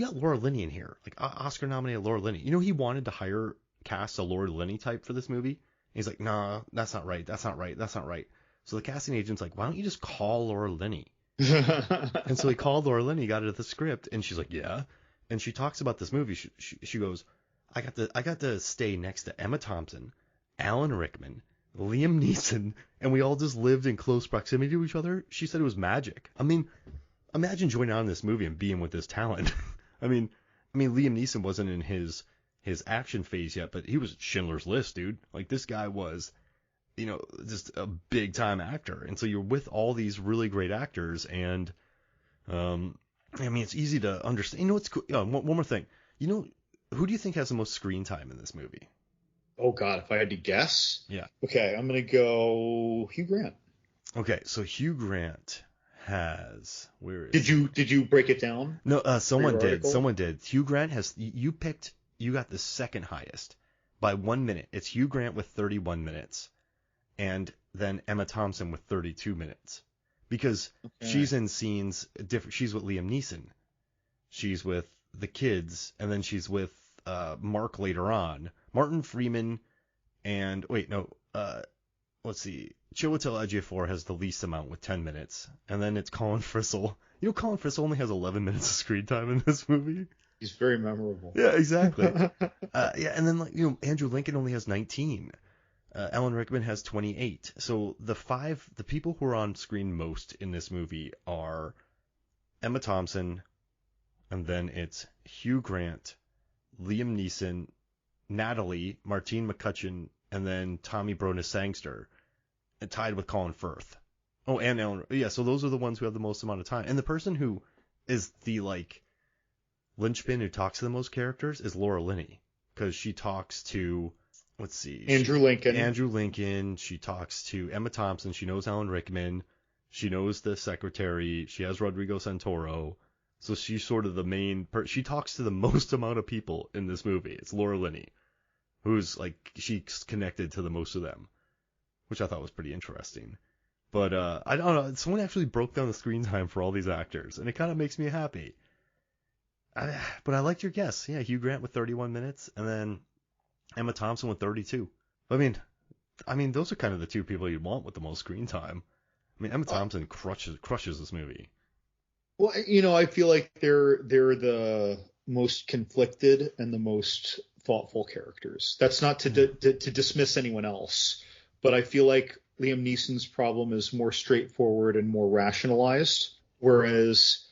got Laura Linney in here, like Oscar nominated Laura Linney. He wanted to cast a Laura Linney type for this movie. And he's like, nah, that's not right. That's not right. So the casting agent's like, why don't you just call Laura Linney? And so he called Laura Linney, got it the script, and she's like, yeah. And she talks about this movie. She goes, I got to stay next to Emma Thompson, Alan Rickman, Liam Neeson, and we all just lived in close proximity to each other. She said it was magic. I mean, imagine joining on this movie and being with this talent. I mean, Liam Neeson wasn't in his action phase yet, but he was Schindler's List, dude. Like, this guy was, just a big time actor. And so you're with all these really great actors, and it's easy to understand. It's cool. One more thing. Who do you think has the most screen time in this movie? Oh God, if I had to guess. Yeah. Okay, I'm gonna go Hugh Grant. Okay, so Hugh Grant has, where is Did you break it down? No, someone did. Hugh Grant has, you got the second highest by 1 minute. It's Hugh Grant with 31 minutes. And then Emma Thompson with 32 minutes, because she's in scenes different. She's with Liam Neeson, she's with the kids, and then she's with Mark later on. Martin Freeman, and let's see. Chiwetel Ejiofor has the least amount with 10 minutes, and then it's Colin Frissell. Colin Frissell only has 11 minutes of screen time in this movie. He's very memorable. Yeah, exactly. Yeah, and then like Andrew Lincoln only has 19. Alan Rickman has 28. So the people who are on screen most in this movie are Emma Thompson, and then it's Hugh Grant, Liam Neeson, Natalie, Martine McCutcheon, and then Tommy Bronis Sangster, and tied with Colin Firth. Oh, and Alan. Yeah, so those are the ones who have the most amount of time. And the person who is the like linchpin who talks to the most characters is Laura Linney, because she talks to, let's see, Andrew Lincoln. She talks to Emma Thompson. She knows Alan Rickman. She knows the secretary. She has Rodrigo Santoro. So she's sort of the main. She talks to the most amount of people in this movie. It's Laura Linney, who's like she's connected to the most of them, which I thought was pretty interesting. But I don't know. Someone actually broke down the screen time for all these actors, and it kind of makes me happy. But I liked your guess. Yeah, Hugh Grant with 31 minutes, and then Emma Thompson with 32. I mean, those are kind of the two people you'd want with the most screen time. I mean, Emma Thompson crushes this movie. Well, I feel like they're the most conflicted and the most thoughtful characters. That's not to dismiss anyone else, but I feel like Liam Neeson's problem is more straightforward and more rationalized, whereas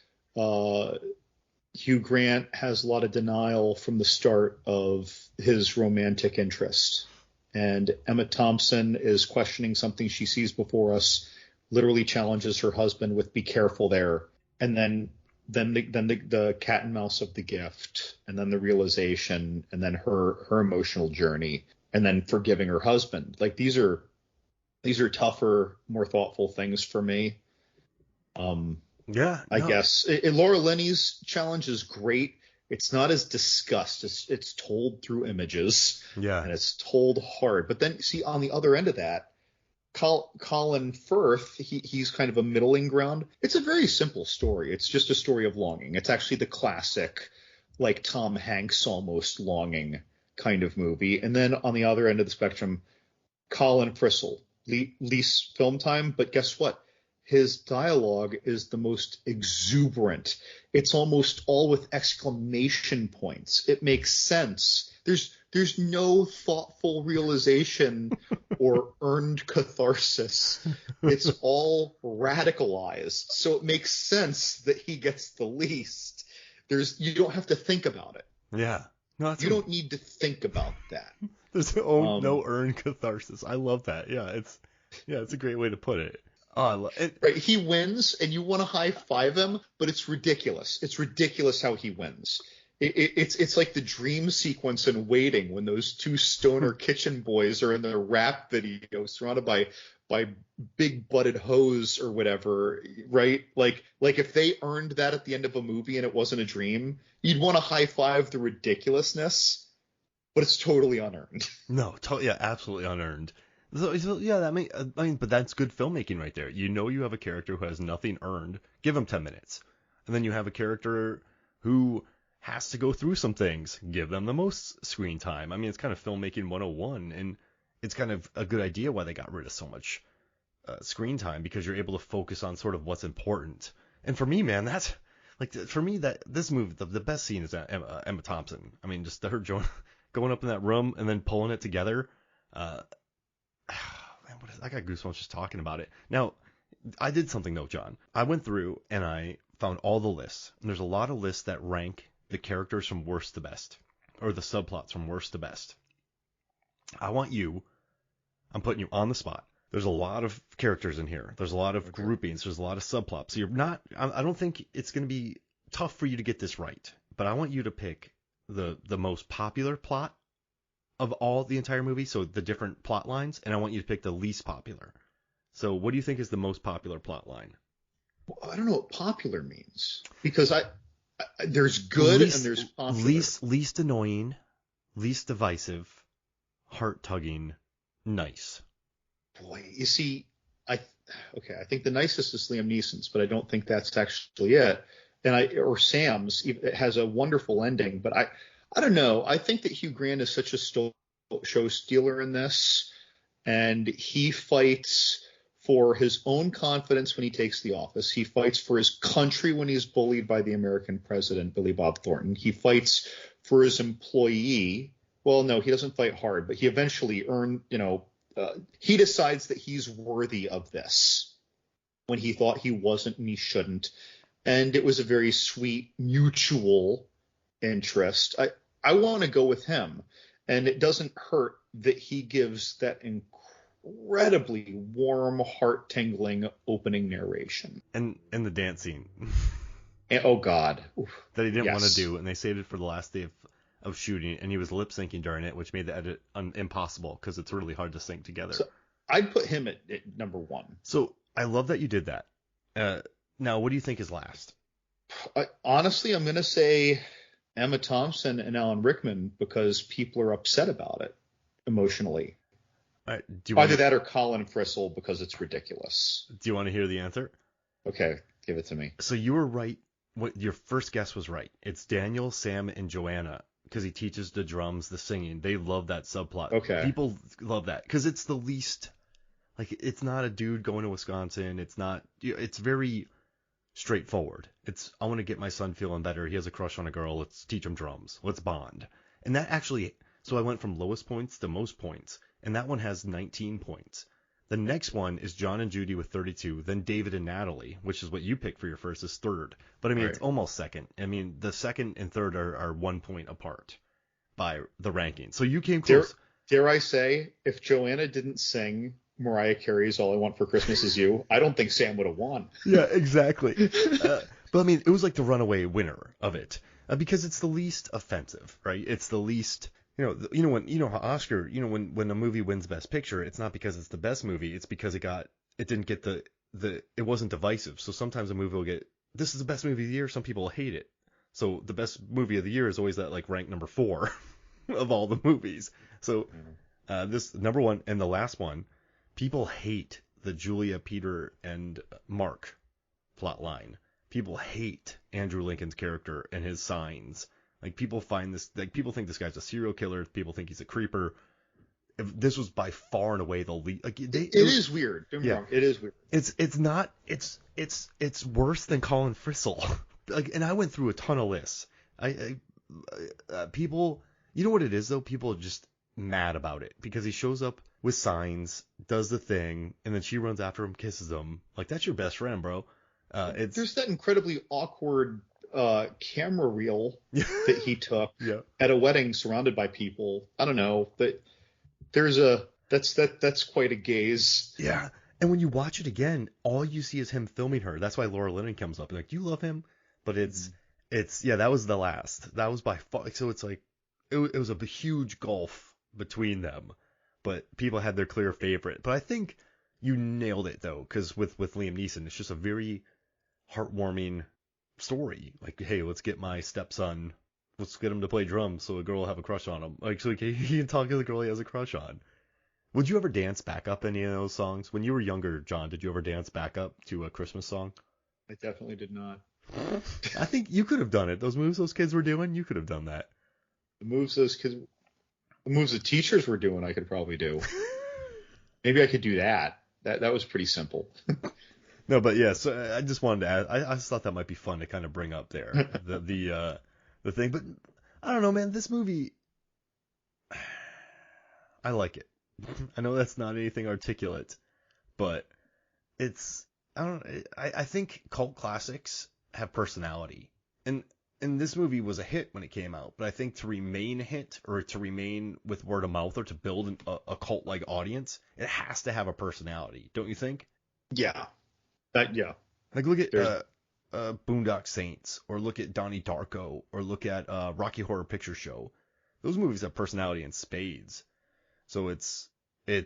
Hugh Grant has a lot of denial from the start of his romantic interest. And Emma Thompson is questioning something she sees before us, literally challenges her husband with "be careful there," and then the cat and mouse of the gift, and then the realization, and then her emotional journey, and then forgiving her husband. Like these are tougher, more thoughtful things for me. Yeah, I guess Laura Linney's challenge is great. It's not as discussed. It's told through images. Yeah, and it's told hard. But then see on the other end of that, Colin Firth, he's kind of a middling ground. It's a very simple story. It's just a story of longing. It's actually the classic, like Tom Hanks almost longing kind of movie. And then on the other end of the spectrum, Colin Frissell, least film time, but guess what? His dialogue is the most exuberant. It's almost all with exclamation points. It makes sense. There's no thoughtful realization or earned catharsis. It's all radicalized. So it makes sense that he gets the least. You don't have to think about it. Yeah. No, you don't need to think about that. There's no earned catharsis. I love that. Yeah, it's a great way to put it. Oh, I love it. Right, he wins, and you want to high five him, but it's ridiculous. It's ridiculous how he wins. It's like the dream sequence in Waiting when those two stoner kitchen boys are in their rap video surrounded by big butted hoes or whatever, right? Like if they earned that at the end of a movie and it wasn't a dream, you'd want to high five the ridiculousness, but it's totally unearned. No, yeah, absolutely unearned. So yeah, I mean, but that's good filmmaking right there. You have a character who has nothing earned. Give him 10 minutes. And then you have a character who has to go through some things. Give them the most screen time. I mean, it's kind of filmmaking 101, and it's kind of a good idea why they got rid of so much screen time, because you're able to focus on sort of what's important. And for me, man, that's like, for me, that this movie, the best scene is Emma Thompson. I mean, just her going up in that room and then pulling it together. Man, I got goosebumps just talking about it. Now, I did something though, John. I went through and I found all the lists. And there's a lot of lists that rank the characters from worst to best, or the subplots from worst to best. I'm putting you on the spot. There's a lot of characters in here. There's a lot of groupings. There's a lot of subplots. So I don't think it's going to be tough for you to get this right. But I want you to pick the most popular plot of the entire movie, so the different plot lines, and I want you to pick the least popular. So what do you think is the most popular plot line? Well, I don't know what popular means, because there's good and there's popular. Least annoying, least divisive, heart-tugging, nice. Boy, you see, I think the nicest is Liam Neeson's, but I don't think that's actually it. Or Sam's. It has a wonderful ending, but I don't know. I think that Hugh Grant is such a show stealer in this, and he fights for his own confidence when he takes the office. He fights for his country when he's bullied by the American president, Billy Bob Thornton. He fights for his employee. Well, no, he doesn't fight hard, but he eventually he decides that he's worthy of this when he thought he wasn't and he shouldn't. And it was a very sweet mutual interest. I want to go with him. And it doesn't hurt that he gives that incredibly warm, heart-tingling opening narration. And the dance scene. And, oh, God. Oof. That he didn't want to do, and they saved it for the last day of shooting, and he was lip-syncing during it, which made the edit impossible because it's really hard to sync together. So I'd put him at number one. So I love that you did that. Now, what do you think is last? Honestly, I'm going to say Emma Thompson and Alan Rickman because people are upset about it emotionally. Either that or Colin Frissell because it's ridiculous. Do you want to hear the answer? Okay, give it to me. So you were right. Your first guess was right. It's Daniel, Sam, and Joanna because he teaches the drums, the singing. They love that subplot. Okay. People love that because it's the least, like, it's not a dude going to Wisconsin. It's very straightforward. I want to get my son feeling better. He has a crush on a girl. Let's teach him drums. Let's bond. And that actually, so I went from lowest points to most points, and that one has 19 points. The next one is John and Judy with 32, then David and Natalie, which is what you picked for your first, is third. But I mean, It's almost second. I mean, the second and third are 1 point apart by the ranking. So you came close. Dare I say, if Joanna didn't sing Mariah Carey's All I Want for Christmas Is You, I don't think Sam would have won. Yeah, exactly. But I mean, it was like the runaway winner of it because it's the least offensive, right? It's the least, how Oscar, when a movie wins Best Picture, it's not because it's the best movie, it's because it didn't get it wasn't divisive. So sometimes a movie will get, this is the best movie of the year, some people hate it. So the best movie of the year is always that like ranked number 4 of all the movies. So this number 1 and the last one, people hate the Julia, Peter, and Mark plot line. People hate Andrew Lincoln's character and his signs. Like, people find this, like, people think this guy's a serial killer. People think he's a creeper. This was by far and away the lead. Like, it is weird. Don't get me wrong. It is weird. It's worse than Colin Frissell. Like, and I went through a ton of lists. People, you know what it is though? People are just mad about it because he shows up with signs, does the thing, and then she runs after him, kisses him. Like, that's your best friend, bro. There's that incredibly awkward camera reel that he took at a wedding surrounded by people. I don't know, but that's quite a gaze. Yeah. And when you watch it again, all you see is him filming her. That's why Laura Linney comes up and like, you love him, but it's that was the last. That was by far. So it's like it was a huge gulf between them, but people had their clear favorite. But I think you nailed it though, because with Liam Neeson, it's just a very heartwarming story. Like, hey, let's get my stepson, let's get him to play drums so a girl will have a crush on him. Like, so he can talk to the girl he has a crush on. Would you ever dance back up any of those songs? When you were younger, John, did you ever dance back up to a Christmas song? I definitely did not. I think you could have done it. Those moves those kids were doing, you could have done that. The moves the teachers were doing, I could probably do. Maybe I could do that. That was pretty simple. No, but yeah, so I just wanted to add, I just thought that might be fun to kind of bring up there, the thing. But I don't know, man, this movie, I like it. I know that's not anything articulate, but I think cult classics have personality. And this movie was a hit when it came out, but I think to remain a hit or to remain with word of mouth or to build a cult-like audience, it has to have a personality, don't you think? Yeah. Yeah. Like, look at Boondock Saints, or look at Donnie Darko, or look at Rocky Horror Picture Show. Those movies have personality in spades. So it's I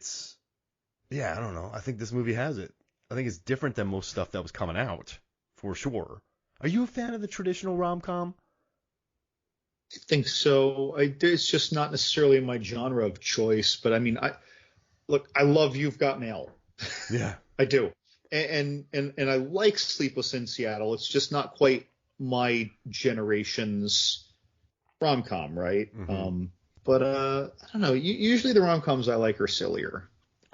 don't know. I think this movie has it. I think it's different than most stuff that was coming out, for sure. Are you a fan of the traditional rom-com? I think so. It's just not necessarily my genre of choice, but I mean, I love You've Got Mail. Yeah. I do. And I like Sleepless in Seattle. It's just not quite my generation's rom-com, right? Mm-hmm. But I don't know. Usually the rom-coms I like are sillier.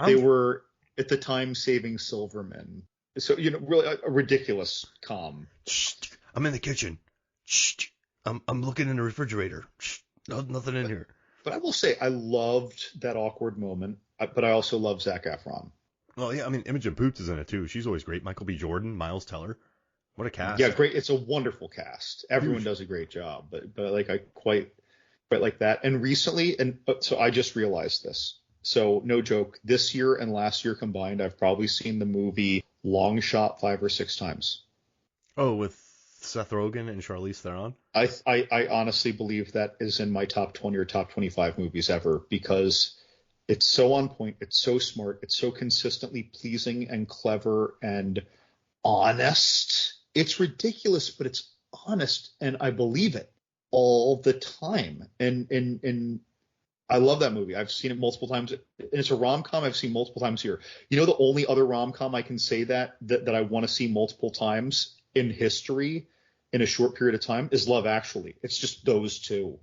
They were at the time saving Silverman. So, really a ridiculous calm. Shh, I'm in the kitchen. Shh, I'm looking in the refrigerator. Shh, nothing in here. But I will say, I loved that awkward moment, but I also love Zac Efron. Well, yeah, I mean, Imogen Poots is in it too. She's always great. Michael B. Jordan, Miles Teller. What a cast. Yeah, great. It's a wonderful cast. Everyone does a great job, but like I quite like that. And recently, so I just realized this. So no joke, this year and last year combined, I've probably seen the movie Long Shot 5 or 6 times. Oh, with Seth Rogen and Charlize Theron? I honestly believe that is in my top 20 or top 25 movies ever, because it's so on point, it's so smart, it's so consistently pleasing and clever and honest. It's ridiculous, but it's honest, and I believe it all the time. And I love that movie. I've seen it multiple times. And it's a rom-com I've seen multiple times here. The only other rom-com I can say that I want to see multiple times in history in a short period of time is Love Actually. It's just those two.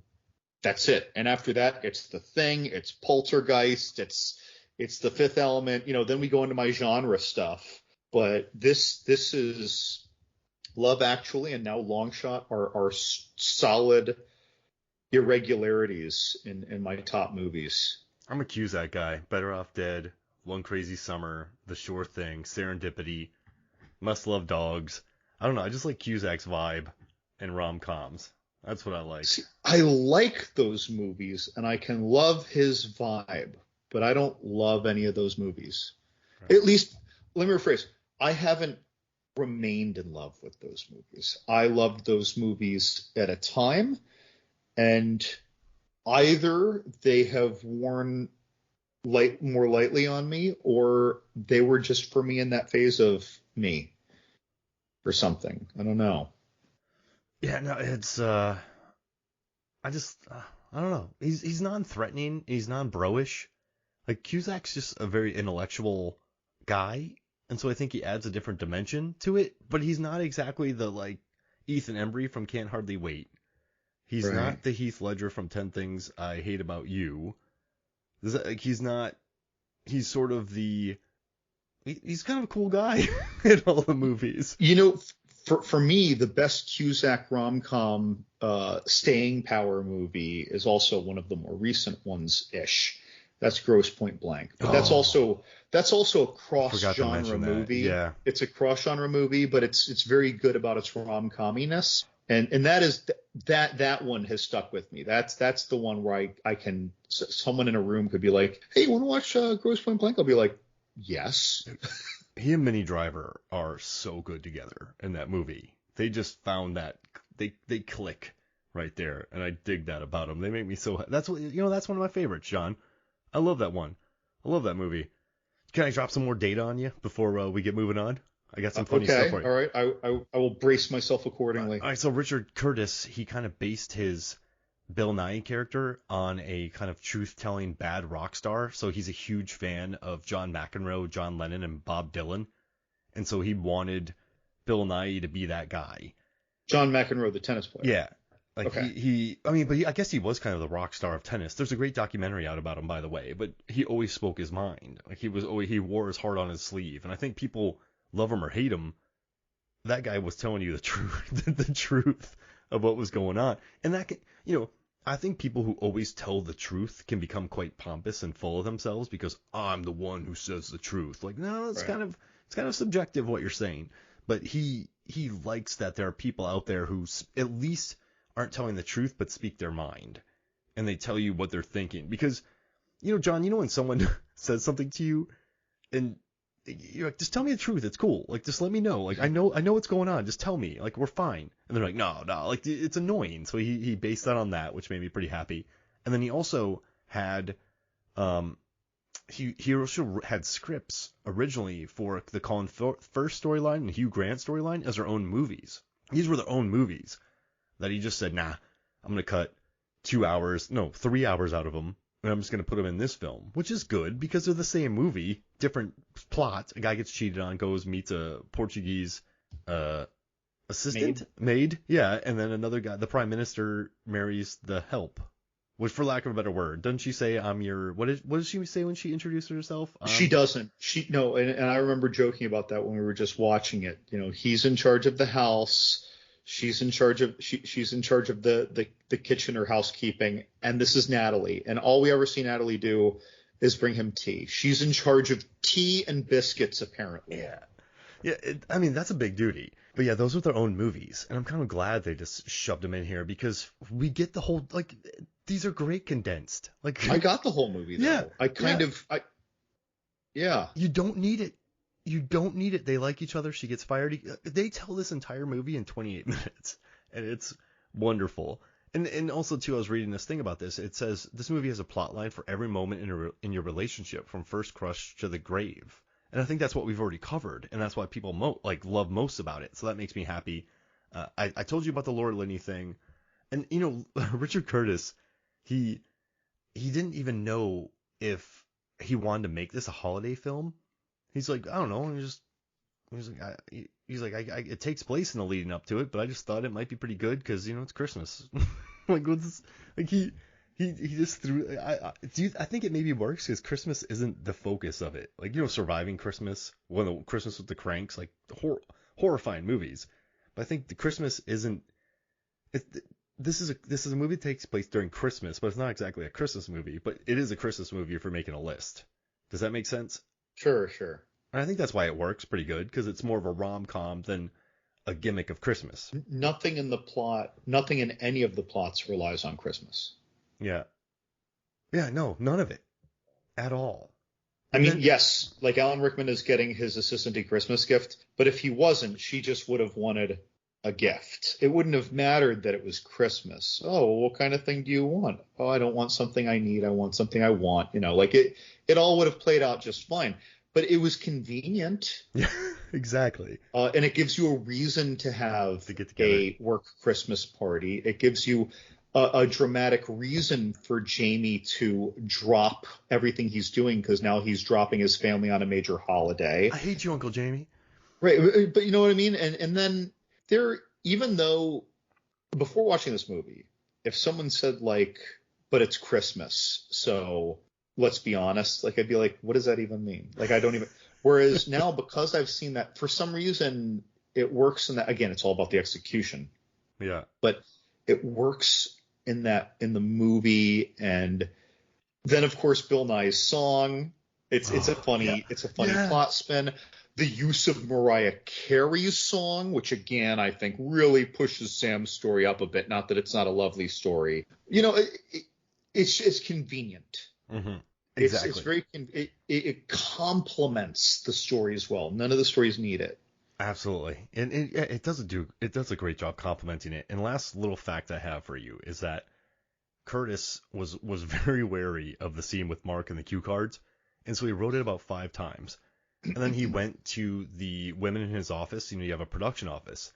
That's it. And after that, it's The Thing, it's Poltergeist, it's The Fifth Element. Then we go into my genre stuff. But this is Love Actually and now Long Shot are solid irregularities in my top movies. I'm a Cusack guy. Better Off Dead, One Crazy Summer, The Sure Thing, Serendipity, Must Love Dogs. I don't know. I just like Cusack's vibe in rom-coms. That's what I like. See, I like those movies, and I can love his vibe, but I don't love any of those movies. Right. At least, let me rephrase. I haven't remained in love with those movies. I loved those movies at a time, and either they have worn more lightly on me, or they were just for me in that phase of me or something. I don't know. Yeah, no, it's I don't know. He's non-threatening. He's non-bro-ish. Like, Cusack's just a very intellectual guy, and so I think he adds a different dimension to it. But he's not exactly the like Ethan Embry from Can't Hardly Wait. He's right. not the Heath Ledger from 10 Things I Hate About You. He's not. He's sort of the. He's kind of a cool guy in all the movies. For me, the best Cusack rom-com staying power movie is also one of the more recent ones ish. That's Grosse Pointe Blank. But that's also a cross-genre movie. Yeah. It's a cross-genre movie, but it's very good about its rom-comminess. And that is that one has stuck with me. That's the one where I can, someone in a room could be like, "Hey, you want to watch Grosse Pointe Blank?" I'll be like, "Yes." He and Minnie Driver are so good together in that movie. They just found that they click right there, and I dig that about them. They make me so. That's what that's one of my favorites, John. I love that one. I love that movie. Can I drop some more data on you before we get moving on? I got some funny stuff for you. All right. I will brace myself accordingly. All right. So Richard Curtis, he kind of based his Bill Nighy character on a kind of truth-telling bad rock star. So he's a huge fan of John McEnroe, John Lennon, and Bob Dylan. And so he wanted Bill Nighy to be that guy. John McEnroe, the tennis player. Yeah. Like okay. I guess he was kind of the rock star of tennis. There's a great documentary out about him, by the way, but he always spoke his mind. Like he wore his heart on his sleeve. And I think people love him or hate him. That guy was telling you the truth, the truth of what was going on. And that can, I think people who always tell the truth can become quite pompous and full of themselves because I'm the one who says the truth. Like, no, it's kind of subjective what you're saying. But he likes that there are people out there who at least aren't telling the truth but speak their mind, and they tell you what they're thinking. Because, John, when someone says something to you and you're like, just tell me the truth, it's cool. Like, just let me know. Like, I know what's going on. Just tell me. Like, we're fine. And they're like, no, like, it's annoying. So he based that on that, which made me pretty happy. And then he also had he also had scripts originally for the Colin Firth storyline and Hugh Grant storyline as their own movies. These were their own movies that he just said, nah, I'm going to cut 3 hours out of them, and I'm just going to put them in this film, which is good because they're the same movie, different plot. A guy gets cheated on, meets a Portuguese assistant, maid, yeah, and then another guy, the prime minister, marries the help, which for lack of a better word, doesn't she say I'm your what does she say when she introduces herself? She doesn't. And I remember joking about that when we were just watching it. He's in charge of the house. She's in charge of the kitchen or housekeeping, and this is Natalie. And all we ever see Natalie do is bring him tea. She's in charge of tea and biscuits, apparently. Yeah. Yeah, I mean, that's a big duty. But yeah, those are their own movies. And I'm kind of glad they just shoved them in here because we get the whole, like, these are great condensed. Like, I got the whole movie, though. Yeah. Yeah. You don't need it. You don't need it. They like each other. She gets fired. They tell this entire movie in 28 minutes. And it's wonderful. And also, too, I was reading this thing about this. It says this movie has a plot line for every moment in your relationship, from first crush to the grave. And I think that's what we've already covered, and that's why people love most about it. So that makes me happy. I told you about the Laura Linney thing, and Richard Curtis, he didn't even know if he wanted to make this a holiday film. He's like, I don't know, and it takes place in the leading up to it, but I just thought it might be pretty good because it's Christmas. He just threw. I think it maybe works because Christmas isn't the focus of it. Surviving Christmas, Christmas with the Cranks, like horrifying movies. But I think the Christmas isn't. This is a movie that takes place during Christmas, but it's not exactly a Christmas movie. But it is a Christmas movie if you're making a list. Does that make sense? Sure. And I think that's why it works pretty good because it's more of a rom-com than a gimmick of Christmas. Nothing in any of the plots relies on Christmas. Yeah. Yeah, no, none of it. At all. I mean, yes, like Alan Rickman is getting his assistant a Christmas gift, but if he wasn't, she just would have wanted a gift. It wouldn't have mattered that it was Christmas. Oh, what kind of thing do you want? Oh, I don't want something I need. I want something I want. It all would have played out just fine. But it was convenient. Yeah, exactly. And it gives you a reason to have a work Christmas party. It gives you a dramatic reason for Jamie to drop everything he's doing because now he's dropping his family on a major holiday. I hate you, Uncle Jamie. Right, but you know what I mean? And then even though before watching this movie, if someone said but it's Christmas, so let's be honest, I'd be like, what does that even mean? I don't even. Whereas now, because I've seen that, for some reason, it works in that. Again, it's all about the execution. Yeah. But it works in the movie, and then of course Bill Nye's song. It's a funny plot spin. The use of Mariah Carey's song, which again I think really pushes Sam's story up a bit. Not that it's not a lovely story. It's convenient. Mm-hmm. Exactly. It's very it complements the story as well. None of the stories need it. Absolutely. And it does a great job complimenting it. And last little fact I have for you is that Curtis was very wary of the scene with Mark and the cue cards, and so he wrote it about 5 times. And then he went to the women in his office, you have a production office,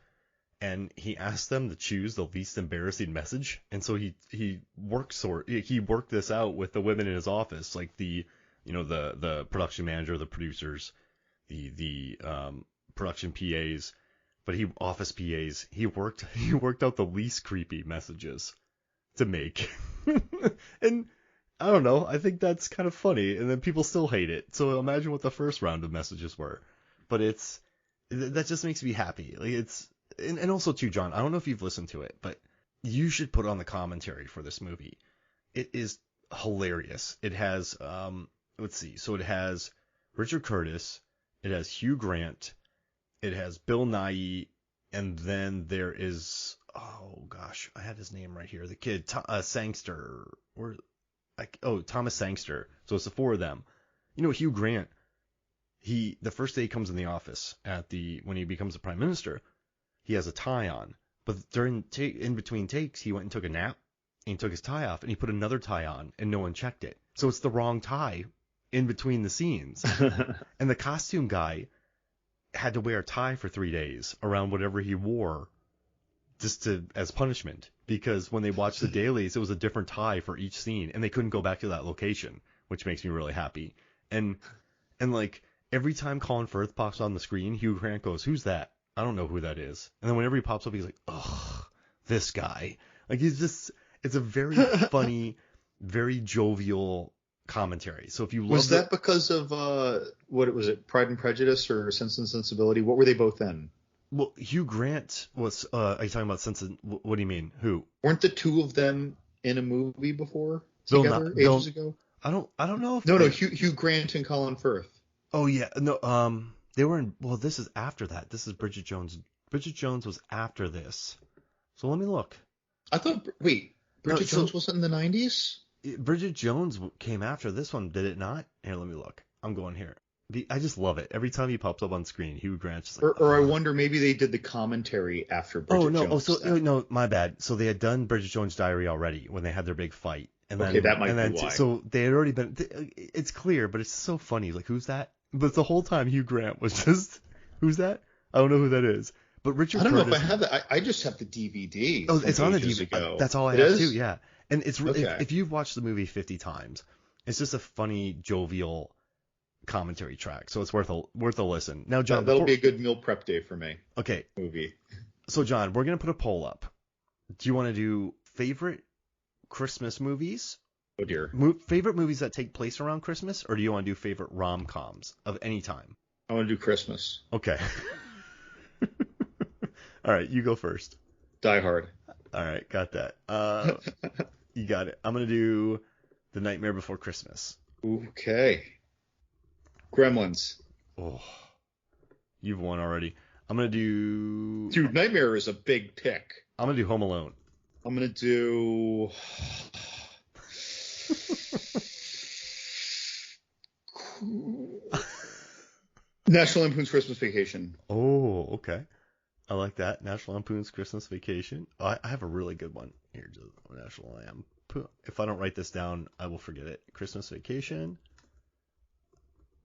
and he asked them to choose the least embarrassing message. And so he worked this out with the women in his office, like the production manager, the producers, the production PAs, but office PAs. He worked out the least creepy messages to make. And I don't know, I think that's kind of funny, and then people still hate it. So imagine what the first round of messages were. But that just makes me happy. And also too, John, I don't know if you've listened to it, but you should put on the commentary for this movie. It is hilarious. It has let's see. So it has Richard Curtis, it has Hugh Grant, it has Bill Nighy, and then there is, oh gosh, I had his name right here. The kid, Sangster, Thomas Sangster. So it's the 4 of them. Hugh Grant, the first day he comes in the office when he becomes the prime minister, he has a tie on. But in between takes, he went and took a nap, and he took his tie off, and he put another tie on, and no one checked it. So it's the wrong tie in between the scenes. And the costume guy had to wear a tie for 3 days around whatever he wore, just as punishment, because when they watched the dailies, it was a different tie for each scene, and they couldn't go back to that location, which makes me really happy. And every time Colin Firth pops on the screen, Hugh Grant goes, "Who's that? I don't know who that is." And then whenever he pops up, he's like, "Ugh, this guy." It's a very funny. very jovial commentary. So if you love Was that because of what was it, Pride and Prejudice or Sense and Sensibility? What were they both in? Well, Hugh Grant was. Are you talking about Sense? What do you mean? Who? Weren't the two of them in a movie before together ages ago? I don't know if no Hugh Grant and Colin Firth. Oh yeah, no. They were in. Well, this is after that. This is Bridget Jones. Bridget Jones was after this. So let me look. I thought. Wait, Bridget Jones wasn't in the 90s? Bridget Jones came after this one, did it not? Here, let me look. I'm going here. I just love it. Every time he pops up on screen, Hugh Grant's just like... Or I wonder, maybe they did the commentary after Bridget Jones. No, my bad. So they had done Bridget Jones' Diary already when they had their big fight. And then, that might be why. So they had already been... It's clear, but it's so funny. Like, who's that? But the whole time, Hugh Grant was just... Who's that? I don't know who that is. But Richard Curtis... I don't know if I have that. I just have the DVD. Oh, it's on the DVD. That's all I have, too, yeah. And it's really... Okay. If you've watched the movie 50 times, it's just a funny, jovial... commentary track, so it's worth a listen. Now, John, that'll be a good meal prep day for me. Okay. Movie. So, John, we're gonna put a poll up. Do you want to do favorite Christmas movies? Oh dear. Favorite movies that take place around Christmas, or do you want to do favorite rom-coms of any time? I want to do Christmas. Okay. All right, you go first. Die Hard. All right, got that. You got it. I'm gonna do The Nightmare Before Christmas. Okay. Gremlins. Oh, you've won already. I'm gonna do. Dude, Nightmare is a big pick. I'm gonna do Home Alone. I'm gonna do. National Lampoon's Christmas Vacation. Oh, okay. I like that. National Lampoon's Christmas Vacation. Oh, I have a really good one here. National Lampoon. If I don't write this down, I will forget it. Christmas Vacation.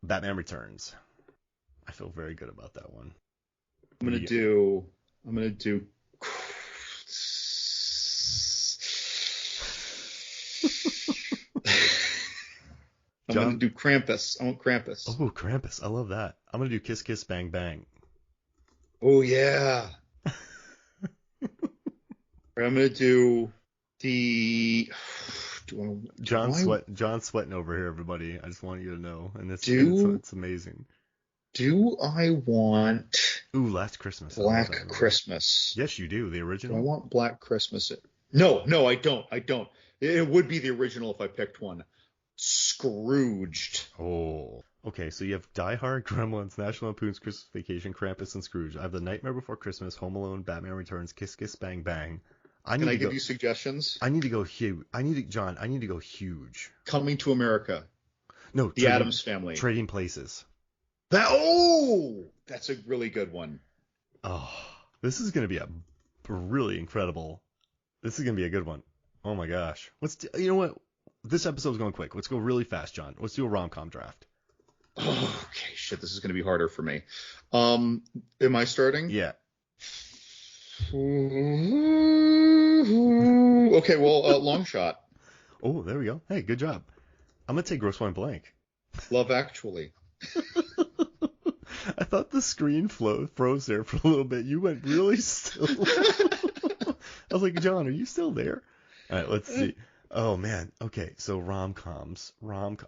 Batman Returns. I feel very good about that one. I'm gonna do. I'm gonna do Krampus. I want Krampus. Oh, Krampus. I love that. I'm gonna do Kiss Kiss Bang Bang. Oh yeah. I'm gonna do the. John's sweating over here, everybody. I just want you to know, and it's amazing. Do I want? Ooh, Last Christmas. Black Christmas. Yes, you do. The original. Do I want Black Christmas? No, I don't. It would be the original if I picked one. Scrooged. Oh. Okay, so you have Die Hard, Gremlins, National Lampoon's Christmas Vacation, Krampus, and Scrooge. I have The Nightmare Before Christmas, Home Alone, Batman Returns, Kiss Kiss Bang Bang. Can I give you suggestions? I need to go huge. I need to go huge. Coming to America. No, The Addams Family. Trading Places. That's a really good one. Oh, this is going to be a really incredible. This is going to be a good one. Oh my gosh. You know what? This episode's going quick. Let's go really fast, John. Let's do a rom-com draft. Oh, okay, shit. This is going to be harder for me. Am I starting? Yeah. Okay, well, long shot. Oh, there we go. Hey, good job. I'm going to take Grosse Pointe Blank. Love Actually. I thought the screen froze there for a little bit. You went really still. I was like, John, are you still there? All right, let's see. Oh, man. Okay, so rom-coms.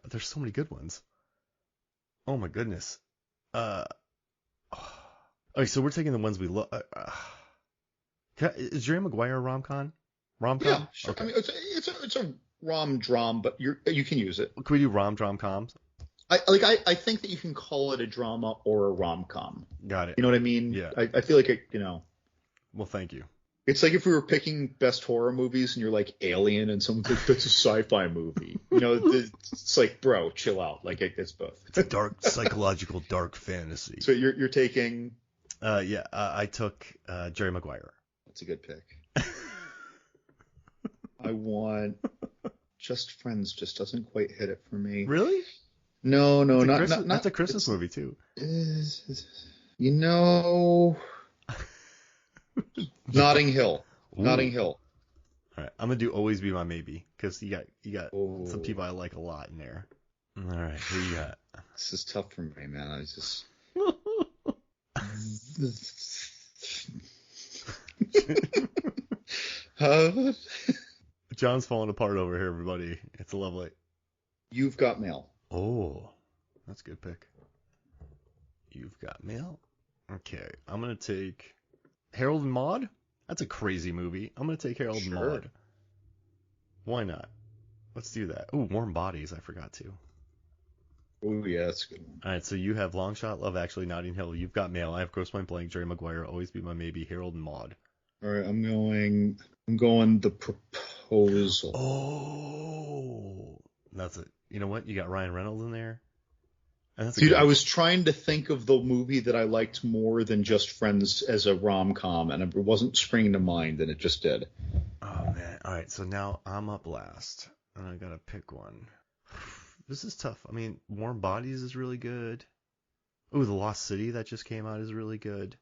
There's so many good ones. Oh, my goodness. Okay, so we're taking the ones we love. Is Jerry Maguire a rom-com? Yeah, sure. Okay. I mean, it's a rom-dram, but you can use it. Can we do rom-dram-coms? I think that you can call it a drama or a rom-com. Got it. You know what I mean? Yeah. I feel like Well, thank you. It's like if we were picking best horror movies and you're like Alien and someone's like, that's a sci-fi movie. It's like, bro, chill out. Like, it's both. It's a dark, psychological, dark fantasy. So you're taking... Yeah, I took Jerry Maguire. That's a good pick. I want... Just Friends just doesn't quite hit it for me. Really? No, not that's a Christmas movie, too. Notting Hill. Ooh. Notting Hill. All right, I'm gonna do Always Be My Maybe because you got some people I like a lot in there. All right, who you got? This is tough for me, man. I just. John's falling apart over here, everybody. It's lovely. You've Got Mail. Oh, that's a good pick. You've Got Mail. Okay, I'm gonna take Harold and Maude. That's a crazy movie. I'm gonna take Harold and Maude. Why not? Let's do that. Ooh, Warm Bodies. I forgot to. Oh yeah, that's a good one. All right, so you have Long Shot, Love Actually, Notting Hill. You've Got Mail. I have Grosse Pointe Blank, Jerry Maguire, Always Be My Maybe, Harold and Maude. All right, I'm going The Proposal. Oh, that's it. You know what? You got Ryan Reynolds in there. Dude, I was trying to think of the movie that I liked more than just Friends as a rom-com, and it wasn't springing to mind, and it just did. Oh, man. All right, so now I'm up last, and I got to pick one. This is tough. I mean, Warm Bodies is really good. Ooh, The Lost City that just came out is really good.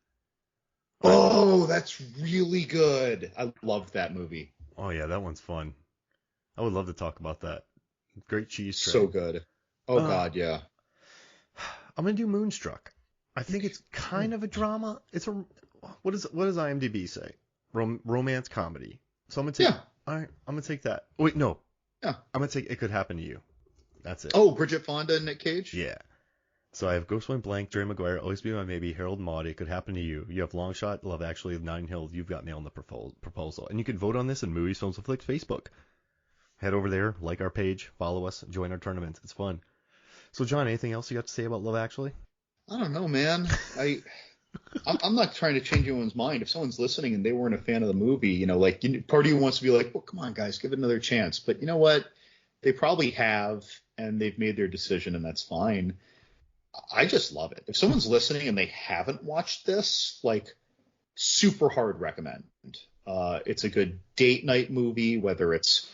Oh, that's really good. I loved that movie. Oh, yeah, that one's fun. I would love to talk about that. Great cheese tray. So good. Oh, God, yeah. I'm going to do Moonstruck. I think it's kind of a drama. What does IMDb say? Romance comedy. So I'm going to take all right, I'm going to take that. Wait, no. Yeah. I'm going to take It Could Happen to You. That's it. Oh, Bridget Fonda and Nick Cage? Yeah. So I have Grosse Pointe Blank, Jerry Maguire, Always Be My Maybe, Harold and Maude, It Could Happen to You. You have Long Shot, Love Actually, Notting Hill, You've Got Mail, and The Proposal. And you can vote on this in Movies, Films, and Flicks Facebook. Head over there, like our page, follow us, join our tournaments. It's fun. So, John, anything else you got to say about Love Actually? I don't know, man. I'm not trying to change anyone's mind. If someone's listening and they weren't a fan of the movie, part of you wants to be like, well, come on, guys, give it another chance. But you know what? They probably have, and they've made their decision, and that's fine. I just love it. If someone's listening and they haven't watched this, super hard recommend. It's a good date night movie, whether it's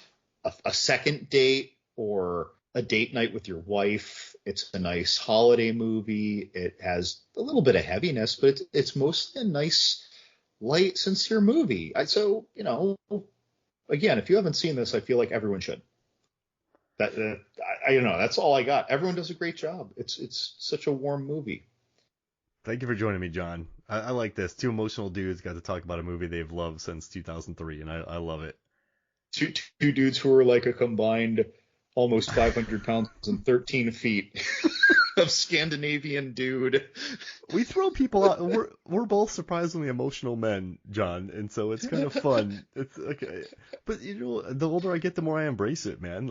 a second date or a date night with your wife. It's a nice holiday movie. It has a little bit of heaviness, but it's mostly a nice, light, sincere movie. So, again, if you haven't seen this, I feel like everyone should. I don't know. That's all I got. Everyone does a great job. It's such a warm movie. Thank you for joining me, John. I like this. Two emotional dudes got to talk about a movie they've loved since 2003, and I love it. Two dudes who are like a combined almost 500 pounds and 13 feet of Scandinavian dude. We throw people out. We're both surprisingly emotional men, John, and so it's kind of fun. It's okay, but the older I get, the more I embrace it, man.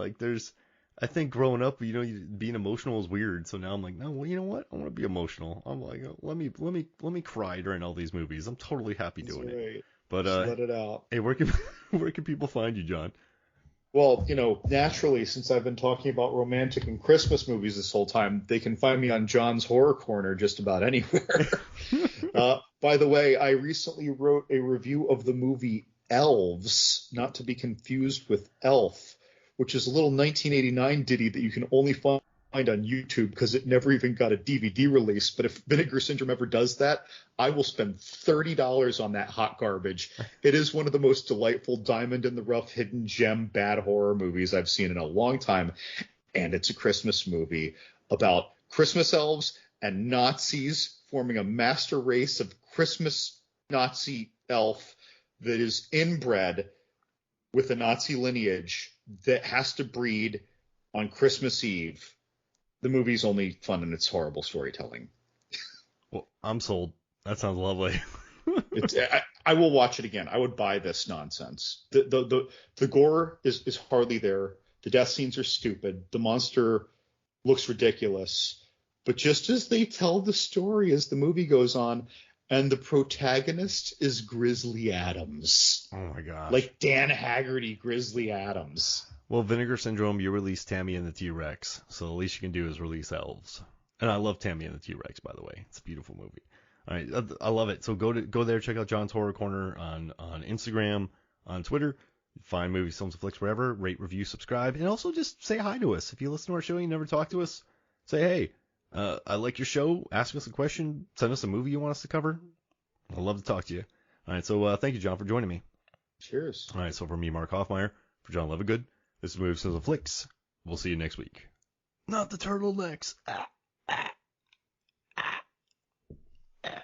I think growing up, being emotional is weird. So now I'm like, no, well, you know what? I want to be emotional. I'm like, let me cry during all these movies. I'm totally happy doing it. But just let it out. Hey, where can people find you, John? Well, naturally, since I've been talking about romantic and Christmas movies this whole time, they can find me on John's Horror Corner just about anywhere. By the way, I recently wrote a review of the movie Elves, not to be confused with Elf, which is a little 1989 ditty that you can only find on YouTube because it never even got a DVD release. But if Vinegar Syndrome ever does that, I will spend $30 on that hot garbage. It is one of the most delightful diamond in the rough hidden gem bad horror movies I've seen in a long time. And it's a Christmas movie about Christmas elves and Nazis forming a master race of Christmas Nazi elf that is inbred with a Nazi lineage that has to breed on Christmas Eve. The movie's only fun in its horrible storytelling. Well, I'm sold. That sounds lovely. I will watch it again. I would buy this nonsense. The gore is hardly there. The death scenes are stupid. The monster looks ridiculous. But just as they tell the story as the movie goes on, and the protagonist is Grizzly Adams. Oh my gosh. Like Dan Haggerty, Grizzly Adams. Well, Vinegar Syndrome, you released Tammy and the T-Rex, so the least you can do is release Elves. And I love Tammy and the T-Rex, by the way. It's a beautiful movie. All right, I love it. So go there, check out John's Horror Corner on Instagram, on Twitter. Find Movies, Films, and Flicks wherever. Rate, review, subscribe, and also just say hi to us. If you listen to our show and you never talk to us, say, hey, I like your show. Ask us a question. Send us a movie you want us to cover. I'd love to talk to you. All right, so thank you, John, for joining me. Cheers. All right, so for me, Mark Hoffmeyer, for John Levigood, this is Movies, Films, and Flicks. We'll see you next week. Not the turtlenecks. Ah.